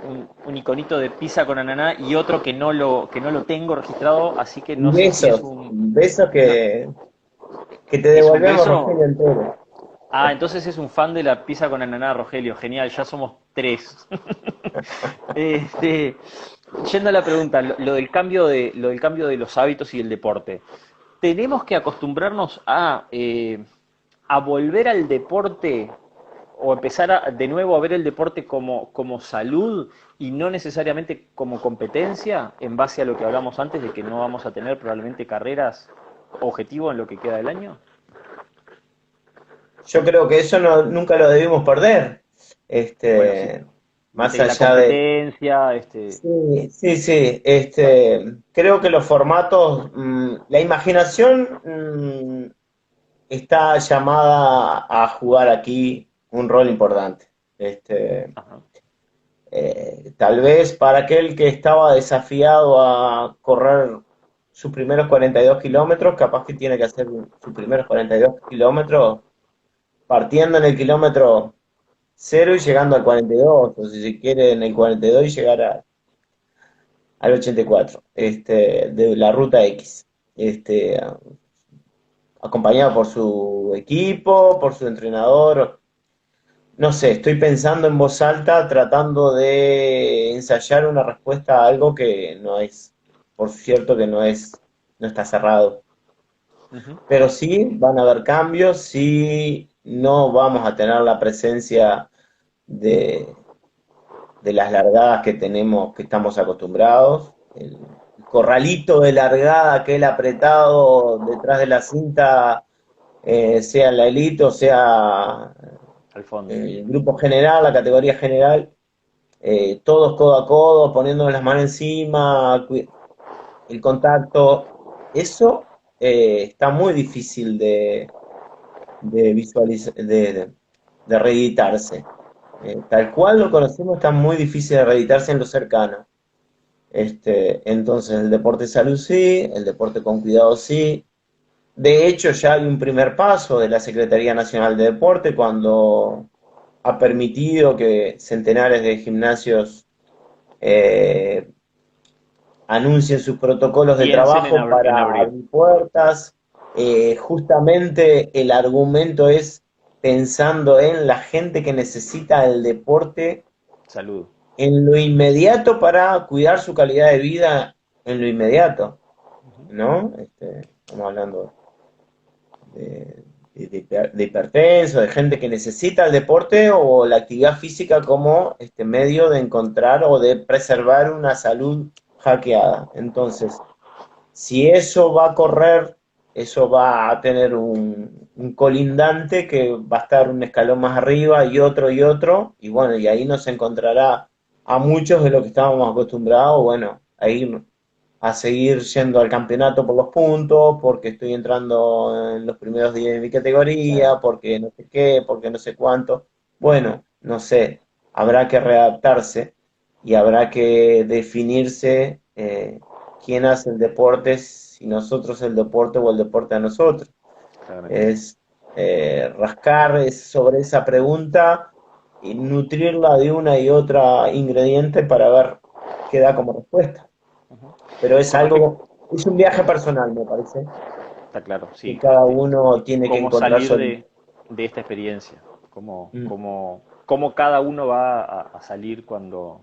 un iconito de pizza con ananá y otro que no lo tengo registrado, así que no sé si es besos una- que te es un devolvemos, beso. Rogelio, entero. Ah, entonces es un fan de la pizza con ananá, Rogelio. Genial, ya somos tres. Este, Yendo a la pregunta, lo del cambio de los hábitos y el deporte. ¿Tenemos que acostumbrarnos a volver al deporte o empezar de nuevo a ver el deporte como salud y no necesariamente como competencia, en base a lo que hablamos antes de que no vamos a tener probablemente carreras objetivo en lo que queda del año? Yo creo que eso nunca lo debimos perder. Bueno, sí. Este, más Viste que la allá de. competencia, Sí, sí, sí. Creo que los formatos, la imaginación está llamada a jugar aquí un rol importante. Este, ajá. Tal vez para aquel que estaba desafiado a correr sus primeros 42 kilómetros, capaz que tiene que hacer sus primeros 42 kilómetros partiendo en el kilómetro cero y llegando al 42, o si quiere en el 42 y llegar al 84, de la ruta X, acompañado por su equipo, por su entrenador. No sé, estoy pensando en voz alta, tratando de ensayar una respuesta a algo que no es, por cierto que no está cerrado. Ujú. Pero sí van a haber cambios, sí no vamos a tener la presencia de, de las largadas que tenemos, que estamos acostumbrados. El corralito de largada, aquel apretado detrás de la cinta, sea la elite o sea Al fondo. el grupo general, la categoría general, todos codo a codo, poniéndonos las manos encima, el contacto, eso está muy difícil de visualizar, de reeditarse. Tal cual lo conocemos, está muy difícil de reeditarse en lo cercano. Entonces, el deporte salud sí, el deporte con cuidado sí. De hecho, ya hay un primer paso de la Secretaría Nacional de Deporte cuando ha permitido que centenares de gimnasios eh, anuncien sus protocolos de Piensen trabajo en para abrir. abrir puertas. Justamente el argumento es pensando en la gente que necesita el deporte Salud. en lo inmediato para cuidar su calidad de vida en lo inmediato, Ujú. ¿no? Estamos hablando de hipertenso, de gente que necesita el deporte o la actividad física como medio de encontrar o de preservar una salud hackeada. Entonces, si eso va a correr, eso va a tener un colindante que va a estar un escalón más arriba y otro, y bueno, y ahí nos encontrará a muchos de los que estábamos acostumbrados, bueno, a ir a seguir yendo al campeonato por los puntos, porque estoy entrando en los primeros 10 de mi Sí. categoría, porque no sé qué, porque no sé cuánto. Bueno, no sé, habrá que readaptarse y habrá que definirse quién hace el deporte, si nosotros el deporte o el deporte a nosotros. Claramente. Es rascar sobre esa pregunta y nutrirla de una y otra ingrediente para ver qué da como respuesta. Ujú. Pero es Con respecto, algo, es un viaje personal, me parece, está claro, que sí. cada uno tiene que Cómo encontrar salir solito. de esta experiencia. Mm. Cómo cada uno va a salir cuando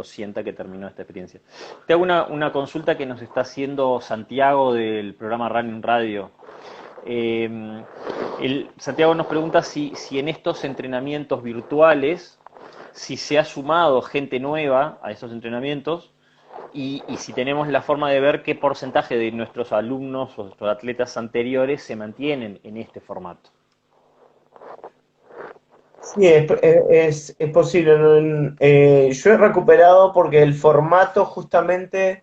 sienta que terminó esta experiencia. Te hago una consulta que nos está haciendo Santiago del programa Running Radio. Santiago nos pregunta si en estos entrenamientos virtuales, si se ha sumado gente nueva a esos entrenamientos y si tenemos la forma de ver qué porcentaje de nuestros alumnos o nuestros atletas anteriores se mantienen en este formato. Sí, es posible. Yo he recuperado porque el formato justamente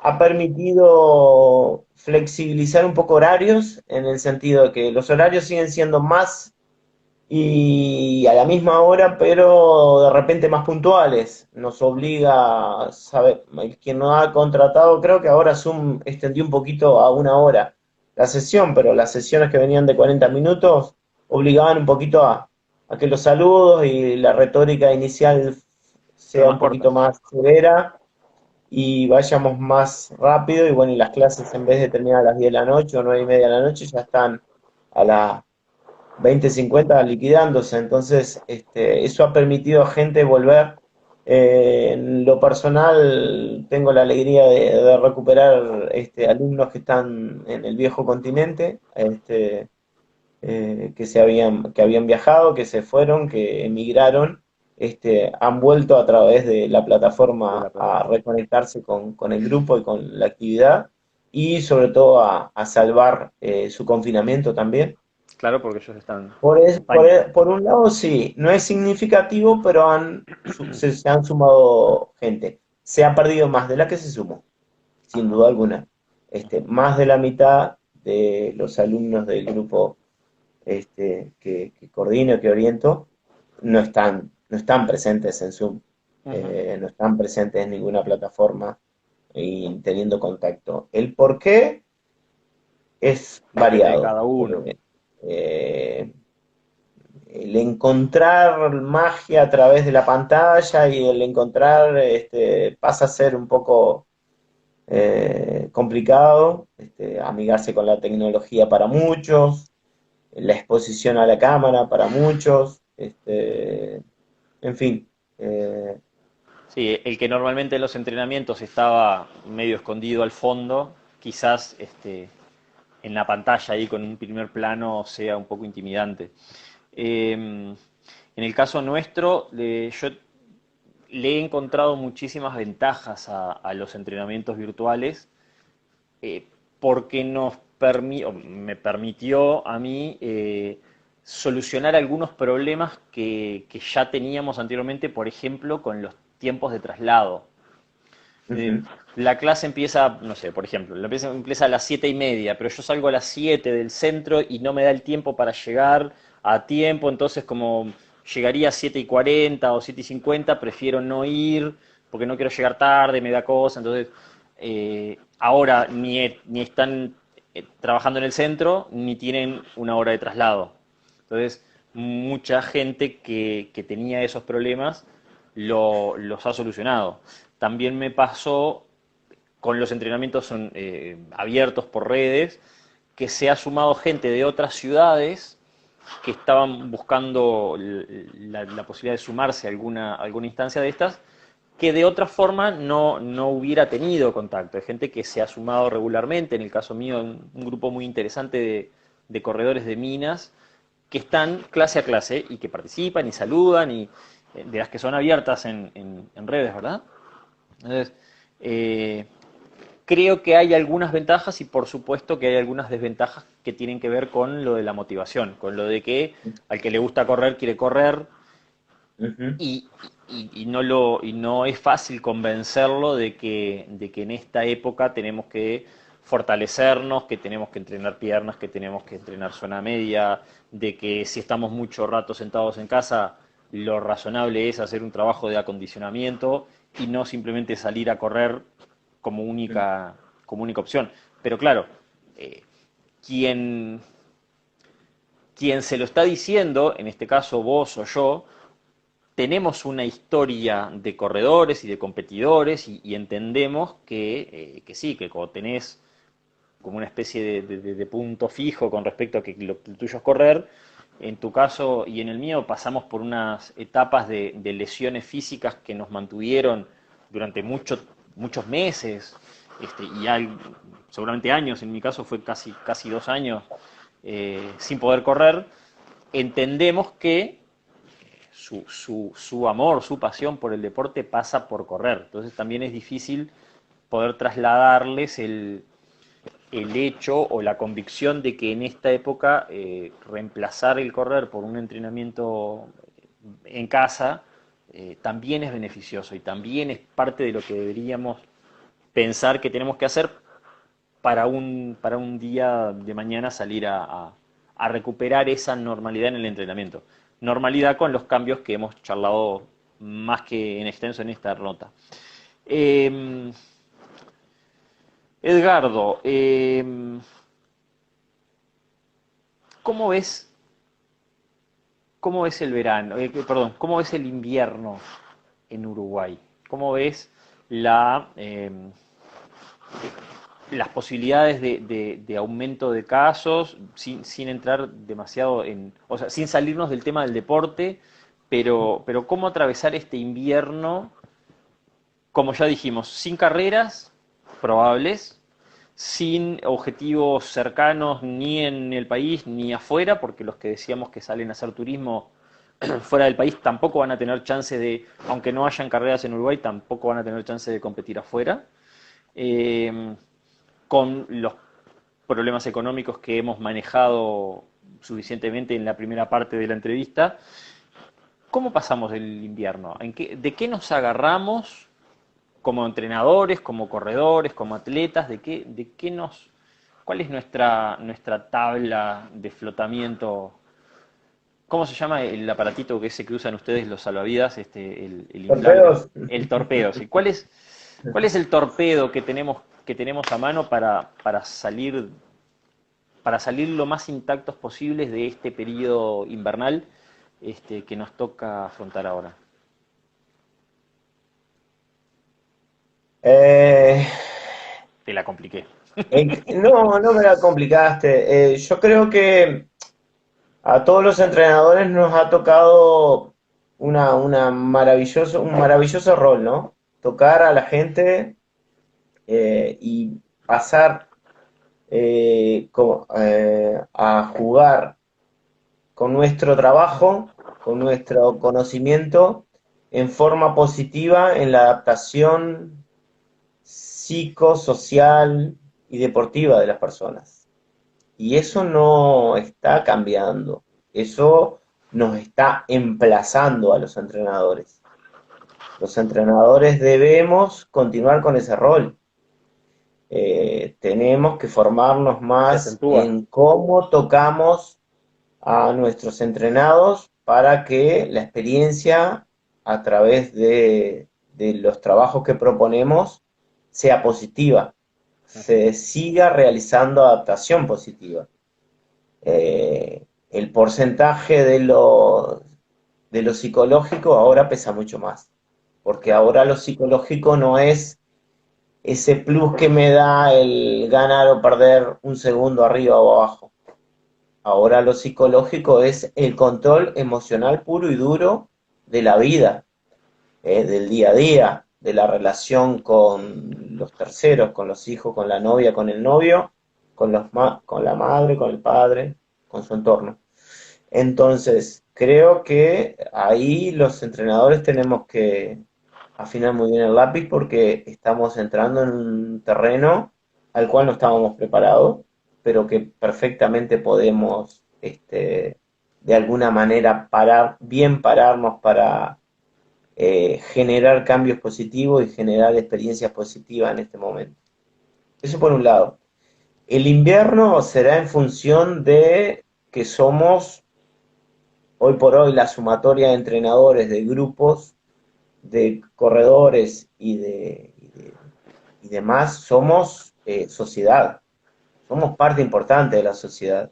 ha permitido flexibilizar un poco horarios, en el sentido de que los horarios siguen siendo más y a la misma hora, pero de repente más puntuales. Nos obliga a saber, quien nos ha contratado, creo que ahora Zoom extendió un poquito a una hora la sesión, pero las sesiones que venían de 40 minutos obligaban un poquito a que los saludos y la retórica inicial Pero sea más un poquito cortas. más severa y vayamos más rápido. Y bueno, y las clases en vez de terminar a las 10 de la noche o 9 y media de la noche, ya están a las 20:50 liquidándose. Entonces, eso ha permitido a gente volver. En lo personal, tengo la alegría de recuperar alumnos que están en el viejo continente, que habían viajado, que se fueron, que emigraron, han vuelto a través de la De la plataforma a plataforma. reconectarse con el grupo y con la actividad, y sobre todo a salvar su confinamiento también. Claro, porque ellos están Por, en España. por un lado, sí, no es significativo, pero se han sumado gente. Se ha perdido más de la que se sumó, sin Ajá. duda alguna. Más de la mitad de los alumnos del grupo que coordino, que oriento, no están presentes en Zoom, Ujú. no están presentes en ninguna plataforma y teniendo contacto. El por qué es Depende de variado. cada uno. Eh, el encontrar magia a través de la pantalla y el encontrar pasa a ser un poco complicado, amigarse con la tecnología para muchos, la exposición a la cámara para muchos, en fin. eh, Sí, el que normalmente en los entrenamientos estaba medio escondido al fondo, quizás en la pantalla ahí con un primer plano sea un poco intimidante. En el caso nuestro, yo le he encontrado muchísimas ventajas a los entrenamientos virtuales eh, porque me permitió a mí solucionar algunos problemas que ya teníamos anteriormente, por ejemplo, con los tiempos de traslado. Eh, Ujú. la clase empieza, no sé, por ejemplo, empieza a las 7:30, pero yo salgo a las 7 del centro y no me da el tiempo para llegar a tiempo, entonces como llegaría a 7:40 o 7:50, prefiero no ir porque no quiero llegar tarde, me da cosa, entonces ahora ni están trabajando en el centro ni tienen una hora de traslado. Entonces, mucha gente que tenía esos problemas los ha solucionado. También me pasó con los entrenamientos abiertos por redes, que se ha sumado gente de otras ciudades que estaban buscando la posibilidad de sumarse a alguna instancia de estas, que de otra forma no hubiera tenido contacto. Hay gente que se ha sumado regularmente, en el caso mío, un grupo muy interesante de corredores de minas, que están clase a clase y que participan y saludan, y de las que son abiertas en redes, ¿verdad? Entonces, eh, creo que hay algunas ventajas y por supuesto que hay algunas desventajas que tienen que ver con lo de la motivación, con lo de que al que le gusta correr quiere correr Ujú. y, y no es fácil convencerlo de que en esta época tenemos que fortalecernos, que tenemos que entrenar piernas, que tenemos que entrenar zona media, de que si estamos mucho rato sentados en casa, lo razonable es hacer un trabajo de acondicionamiento y no simplemente salir a correr como única opción. Pero claro, eh, quien, quien se lo está diciendo, en este caso vos o yo, tenemos una historia de corredores y de competidores y entendemos que sí, que cuando tenés como una especie de punto fijo con respecto a que lo tuyo es correr, en tu caso y en el mío pasamos por unas etapas de lesiones físicas que nos mantuvieron durante muchos meses, y seguramente años, en mi caso fue casi 2 años sin poder correr. Entendemos que su amor, su pasión por el deporte pasa por correr. Entonces también es difícil poder trasladarles el hecho o la convicción de que en esta época reemplazar el correr por un entrenamiento en casa también es beneficioso y también es parte de lo que deberíamos pensar que tenemos que hacer para un día de mañana salir a recuperar esa normalidad en el entrenamiento. Normalidad con los cambios que hemos charlado más que en extenso en esta nota. Edgardo, ¿cómo ves, cómo ves el verano? Perdón, ¿cómo ves el invierno en Uruguay? ¿Cómo ves las posibilidades de aumento de casos, sin entrar demasiado o sea, sin salirnos del tema del deporte, pero cómo atravesar este invierno, como ya dijimos, sin carreras probables, sin objetivos cercanos ni en el país ni afuera, porque los que decíamos que salen a hacer turismo fuera del país tampoco van a tener chance aunque no hayan carreras en Uruguay, tampoco van a tener chance de competir afuera. Con los problemas económicos que hemos manejado suficientemente en la primera parte de la entrevista. ¿Cómo pasamos el invierno? ¿De qué nos agarramos como entrenadores, como corredores, como atletas? ¿Cuál es nuestra tabla de flotamiento? ¿Cómo se llama el aparatito que se usan ustedes los salvavidas, el inflable? Torpedos. El torpedo, ¿sí? ¿Cuál es el torpedo que tenemos a mano para salir lo más intactos posibles de este periodo invernal que nos toca afrontar ahora? Te la compliqué. No, no me la complicaste. Yo creo que a todos los entrenadores nos ha tocado un maravilloso rol, ¿no? Tocar a la gente y pasar a jugar con nuestro trabajo, con nuestro conocimiento, en forma positiva en la adaptación psicosocial y deportiva de las personas. Y eso no está cambiando, eso nos está emplazando a los entrenadores. Los entrenadores debemos continuar con ese rol. Tenemos que formarnos más en cómo tocamos a nuestros entrenados para que la experiencia a través de los trabajos que proponemos sea positiva, se siga realizando adaptación positiva. El porcentaje de lo psicológico ahora pesa mucho más, porque ahora lo psicológico no es ese plus que me da el ganar o perder un segundo arriba o abajo. Ahora lo psicológico es el control emocional puro y duro de la vida, del día a día, de la relación con los terceros, con los hijos, con la novia, con el novio, con la madre, con el padre, con su entorno. Entonces, creo que ahí los entrenadores tenemos que afinar muy bien el lápiz porque estamos entrando en un terreno al cual no estábamos preparados, pero que perfectamente podemos, de alguna manera, pararnos para generar cambios positivos y generar experiencias positivas en este momento. Eso por un lado. El invierno será en función de que somos, hoy por hoy, la sumatoria de entrenadores, de grupos, de corredores y demás, somos sociedad, somos parte importante de la sociedad.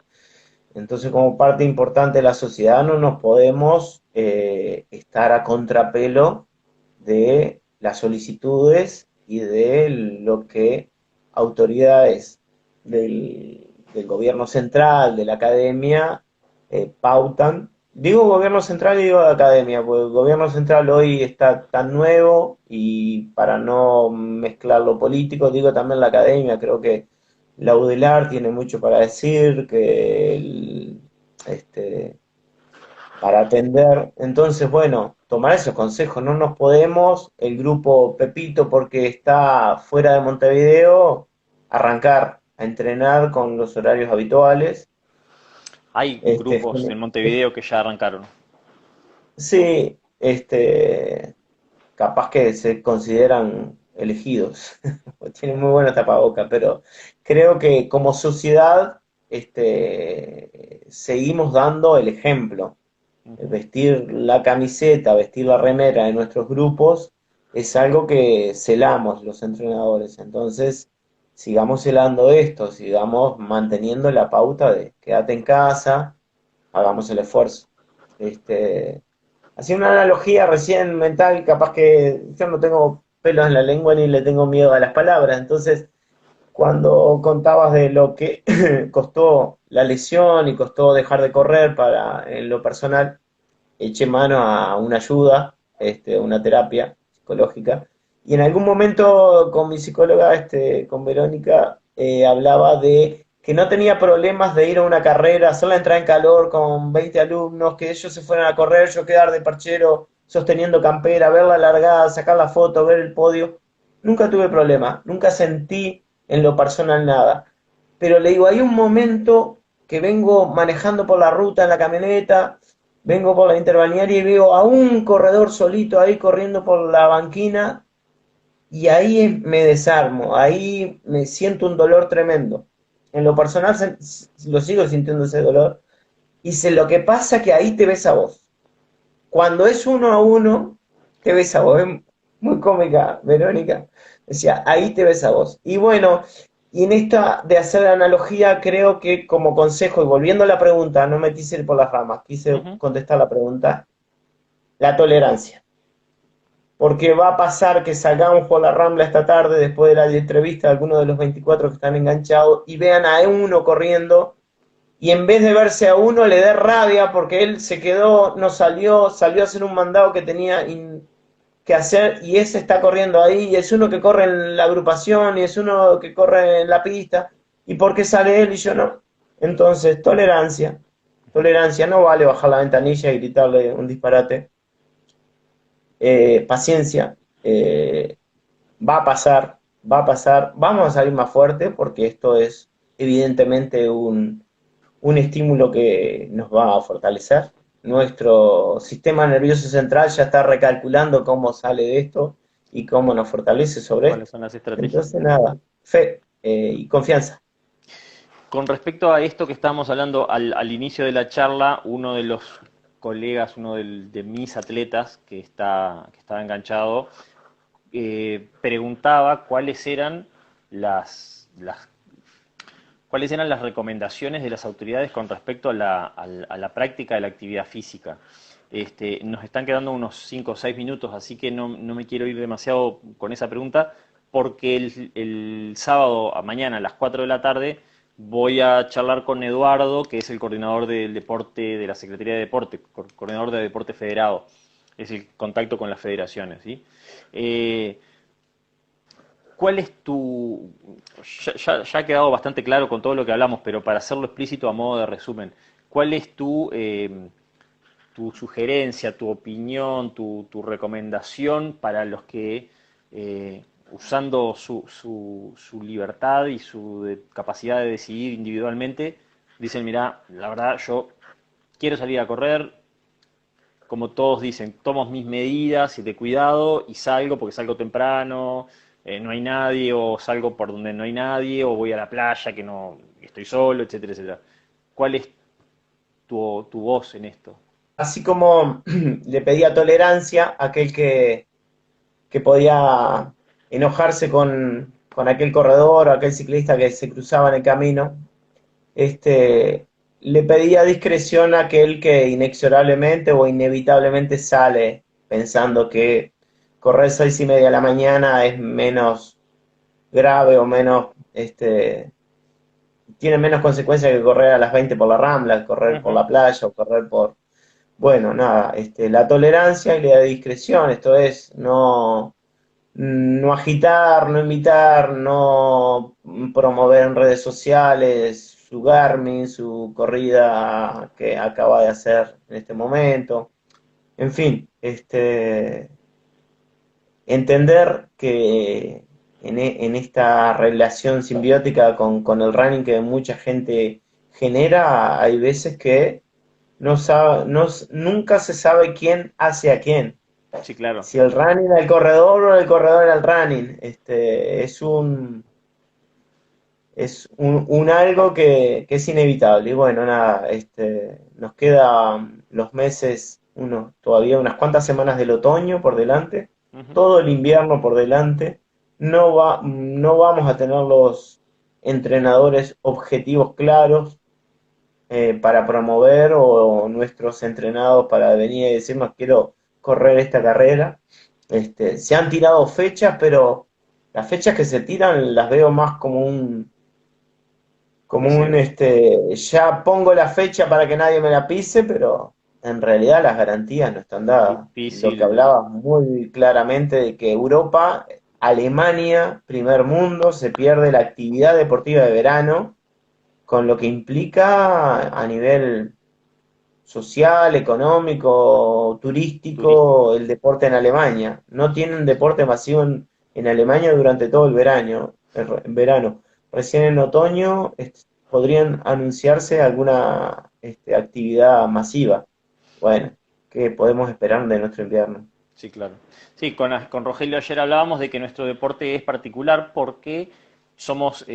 Entonces, como parte importante de la sociedad, no nos podemos estar a contrapelo de las solicitudes y de lo que autoridades del gobierno central, de la academia, pautan. Digo gobierno central y digo academia, porque el gobierno central hoy está tan nuevo y para no mezclar lo político, digo también la academia, creo que la UDELAR tiene mucho para decir, este, para atender. Entonces, bueno, tomar esos consejos. No nos podemos, el grupo Pepito, porque está fuera de Montevideo, arrancar a entrenar con los horarios habituales. Hay Este, grupos en Montevideo que ya arrancaron. sí, capaz que se consideran elegidos. Tienen muy buena tapaboca, pero creo que como sociedad seguimos dando el ejemplo. Ujú. Vestir la camiseta, vestir la remera de nuestros grupos es algo que celamos los entrenadores. Entonces, sigamos celando esto, sigamos manteniendo la pauta de quédate en casa, hagamos el esfuerzo. Este, Hacía una analogía recién mental, capaz que yo no tengo pelos en la lengua ni le tengo miedo a las palabras. Entonces, cuando contabas de lo que costó la lesión y costó dejar de correr para en lo personal, eché mano a una ayuda, una terapia psicológica. Y en algún momento con mi psicóloga, con Verónica, hablaba de que no tenía problemas de ir a una carrera, hacer la entrada en calor con 20 alumnos, que ellos se fueran a correr, yo quedar de parchero sosteniendo campera, ver la largada, sacar la foto, ver el podio. Nunca tuve problema, nunca sentí en lo personal nada. Pero le digo, hay un momento que vengo manejando por la ruta en la camioneta, vengo por la interbalnearia y veo a un corredor solito ahí corriendo por la banquina y ahí me desarmo, ahí me siento un dolor tremendo. En lo personal lo sigo sintiendo ese dolor y sé lo que pasa que ahí te ves a vos. Cuando es uno a uno, te ves a vos. Es muy cómica, Verónica. Decía, ahí te ves a vos. Y bueno, y en esta de hacer la analogía, creo que como consejo, y volviendo a la pregunta, no me quise ir por las ramas, quise Ujú. contestar la pregunta, la tolerancia. Porque va a pasar que salgamos por la Rambla esta tarde, después de la entrevista de algunos de los 24 que están enganchados, y vean a uno corriendo y en vez de verse a uno le dé rabia porque él se quedó, no salió, salió a hacer un mandado que tenía que hacer y ese está corriendo ahí y es uno que corre en la agrupación y es uno que corre en la pista y por qué sale él y yo no. Entonces, tolerancia, tolerancia, no vale bajar la ventanilla y gritarle un disparate. Paciencia, va a pasar, va a pasar, vamos a salir más fuerte porque esto es evidentemente un estímulo que nos va a fortalecer. Nuestro sistema nervioso central ya está recalculando cómo sale de esto y cómo nos fortalece sobre ¿Cuáles esto. son las estrategias? Entonces, nada, fe y confianza. Con respecto a esto que estábamos hablando al inicio de la charla, uno de los colegas, de mis atletas que estaba enganchado, preguntaba las cuáles eran las recomendaciones de las autoridades con respecto a la práctica de la actividad física. Nos están quedando unos 5 o 6 minutos, así que no me quiero ir demasiado con esa pregunta, porque el sábado a mañana a las 4 de la tarde voy a charlar con Eduardo, que es el coordinador del deporte de la Secretaría de Deporte, coordinador de Deporte Federado, es el contacto con las federaciones, ¿sí? ¿Cuál es ya ha quedado bastante claro con todo lo que hablamos, pero para hacerlo explícito a modo de resumen, ¿cuál es tu sugerencia, tu opinión, tu recomendación para los que, usando su libertad y su capacidad de decidir individualmente, dicen, mira, la verdad yo quiero salir a correr, como todos dicen, tomo mis medidas y de cuidado y salgo porque salgo temprano, no hay nadie, o salgo por donde no hay nadie, o voy a la playa que no que estoy solo, etcétera, etcétera? ¿Cuál es tu voz en esto? Así como le pedía tolerancia a aquel que podía enojarse con aquel corredor o aquel ciclista que se cruzaba en el camino, le pedía discreción a aquel que inexorablemente o inevitablemente sale pensando que correr 6:30 de la mañana es menos grave o menos tiene menos consecuencias que correr a las 20 por la Rambla, correr por Ujú. la playa o correr por... Bueno, nada, la tolerancia y la discreción, esto es, no agitar, no imitar, no promover en redes sociales su Garmin, su corrida que acaba de hacer en este momento. En fin, entender que en esta relación simbiótica con el running que mucha gente genera, hay veces que no sabe, nunca se sabe quién hace a quién. Sí, claro. Si el running al corredor o el corredor al running. Es un algo que es inevitable. Y bueno, nada, nos quedan los meses, todavía unas cuantas semanas del otoño por delante, Ujú. todo el invierno por delante. No vamos a tener los entrenadores objetivos claros para promover o nuestros entrenados para venir y decirnos quiero correr esta carrera. Se han tirado fechas, pero las fechas que se tiran las veo más como un, Deseo. ya pongo la fecha para que nadie me la pise, pero en realidad las garantías no están dadas. Lo que Difícil. hablaba muy claramente de que Europa, Alemania, primer mundo, se pierde la actividad deportiva de verano, con lo que implica a nivel social, económico, Turístico. turístico, el deporte en Alemania. No tienen deporte masivo en Alemania durante todo el verano. Recién en otoño podrían anunciarse alguna actividad masiva. Bueno, ¿qué podemos esperar de nuestro invierno? Sí, claro. Sí, con Rogelio ayer hablábamos de que nuestro deporte es particular porque somos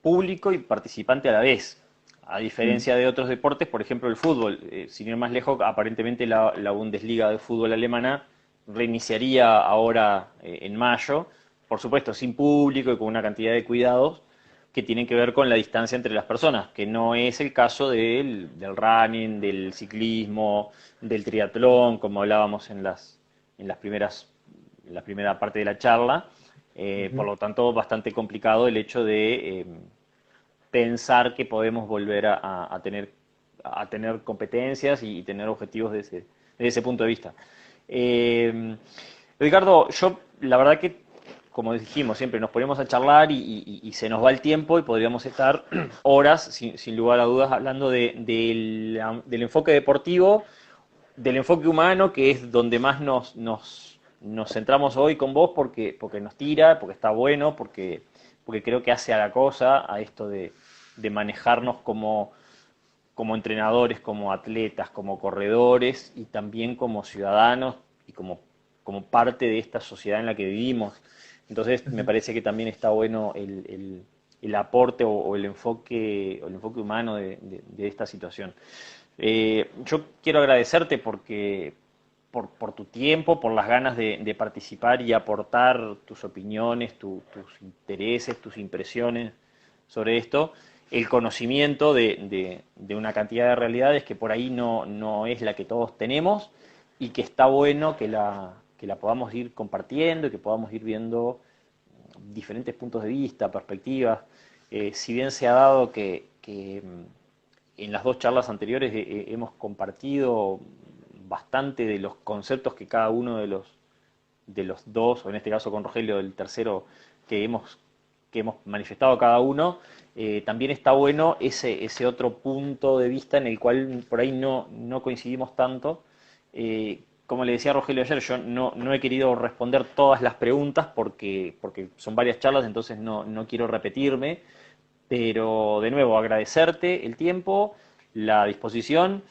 público y participante a la vez. A Mm. diferencia de otros deportes, por ejemplo el fútbol, sin ir más lejos, aparentemente la Bundesliga de fútbol alemana reiniciaría ahora en mayo, por supuesto sin público y con una cantidad de cuidados que tienen que ver con la distancia entre las personas, que no es el caso del running, del ciclismo, del triatlón, como hablábamos en las primeras, en la primera parte de la charla. Por Ujú. lo tanto, bastante complicado el hecho de pensar que podemos volver a tener competencias y tener objetivos desde ese punto de vista. Eh, Ricardo, yo la verdad que, como dijimos, siempre nos ponemos a charlar y se nos va el tiempo y podríamos estar horas, sin lugar a dudas, hablando del enfoque deportivo, del enfoque humano, que es donde más nos centramos hoy con vos, porque nos tira, porque está bueno, porque creo que hace a la cosa, a esto de manejarnos como entrenadores, como atletas, como corredores y también como ciudadanos y como parte de esta sociedad en la que vivimos. Entonces me parece que también está bueno el aporte o el enfoque humano de esta situación. Yo quiero agradecerte por tu tiempo, por las ganas de participar y aportar tus opiniones, tus intereses, tus impresiones sobre esto, el conocimiento de una cantidad de realidades que por ahí no es la que todos tenemos y que está bueno que la podamos ir compartiendo y que podamos ir viendo diferentes puntos de vista, perspectivas. Si bien se ha dado que en las dos charlas anteriores hemos compartido bastante de los conceptos que cada uno de los dos, o en este caso con Rogelio, del tercero, que hemos manifestado cada uno, también está bueno ese otro punto de vista en el cual por ahí no coincidimos tanto. Como le decía a Rogelio ayer, yo no he querido responder todas las preguntas porque son varias charlas, entonces no quiero repetirme, pero de nuevo agradecerte el tiempo, la disposición.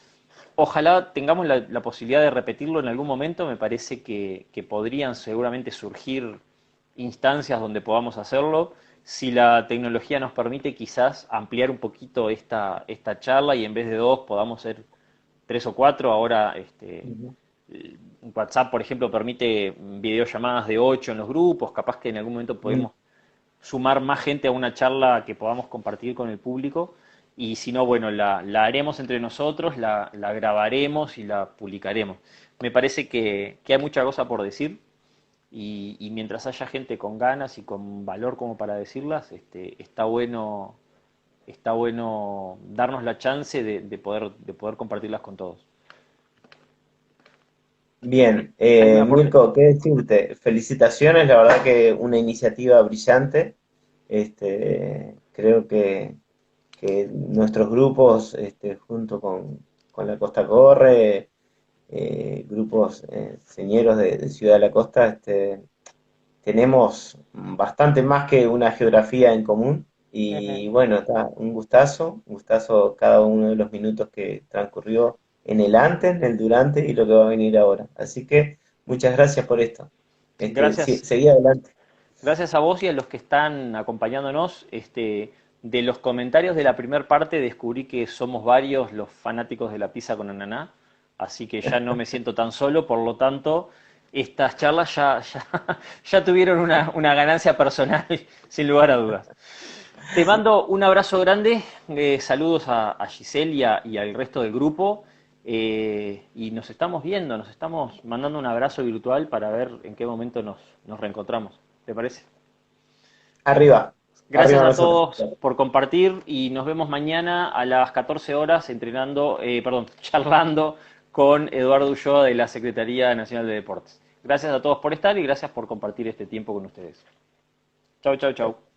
Ojalá tengamos la posibilidad de repetirlo en algún momento. Me parece que podrían seguramente surgir instancias donde podamos hacerlo. Si la tecnología nos permite quizás ampliar un poquito esta charla y en vez de dos podamos ser tres o cuatro. Ahora Ujú. WhatsApp, por ejemplo, permite videollamadas de 8 en los grupos. Capaz que en algún momento Mm. podemos sumar más gente a una charla que podamos compartir con el público. Y si no, bueno, la haremos entre nosotros, la grabaremos y la publicaremos. Me parece que hay mucha cosa por decir y mientras haya gente con ganas y con valor como para decirlas, está bueno está bueno darnos la chance de poder compartirlas con todos. Bien, ¿Algún aporte? Mirko, ¿qué decirte? Felicitaciones, la verdad que una iniciativa brillante. Creo que nuestros grupos, junto con La Costa Corre, grupos señeros de Ciudad de la Costa, tenemos bastante más que una geografía en común. Ujú. Y bueno, está un gustazo cada uno de los minutos que transcurrió en el antes, en el durante y lo que va a venir ahora. Así que muchas gracias por esto. Gracias. Seguí adelante. Gracias a vos y a los que están acompañándonos. De los comentarios de la primera parte descubrí que somos varios los fanáticos de la pizza con ananá, así que ya no me siento tan solo, por lo tanto, estas charlas ya tuvieron una ganancia personal, sin lugar a dudas. Te mando un abrazo grande, saludos a Giselle y al resto del grupo, y nos estamos viendo, nos estamos mandando un abrazo virtual para ver en qué momento nos reencontramos. ¿Te parece? Arriba, Gracias arriba a nosotros. todos por compartir y nos vemos mañana a las 14 horas charlando con Eduardo Ulloa de la Secretaría Nacional de Deportes. Gracias a todos por estar y gracias por compartir este tiempo con ustedes. Chau, chau, chau.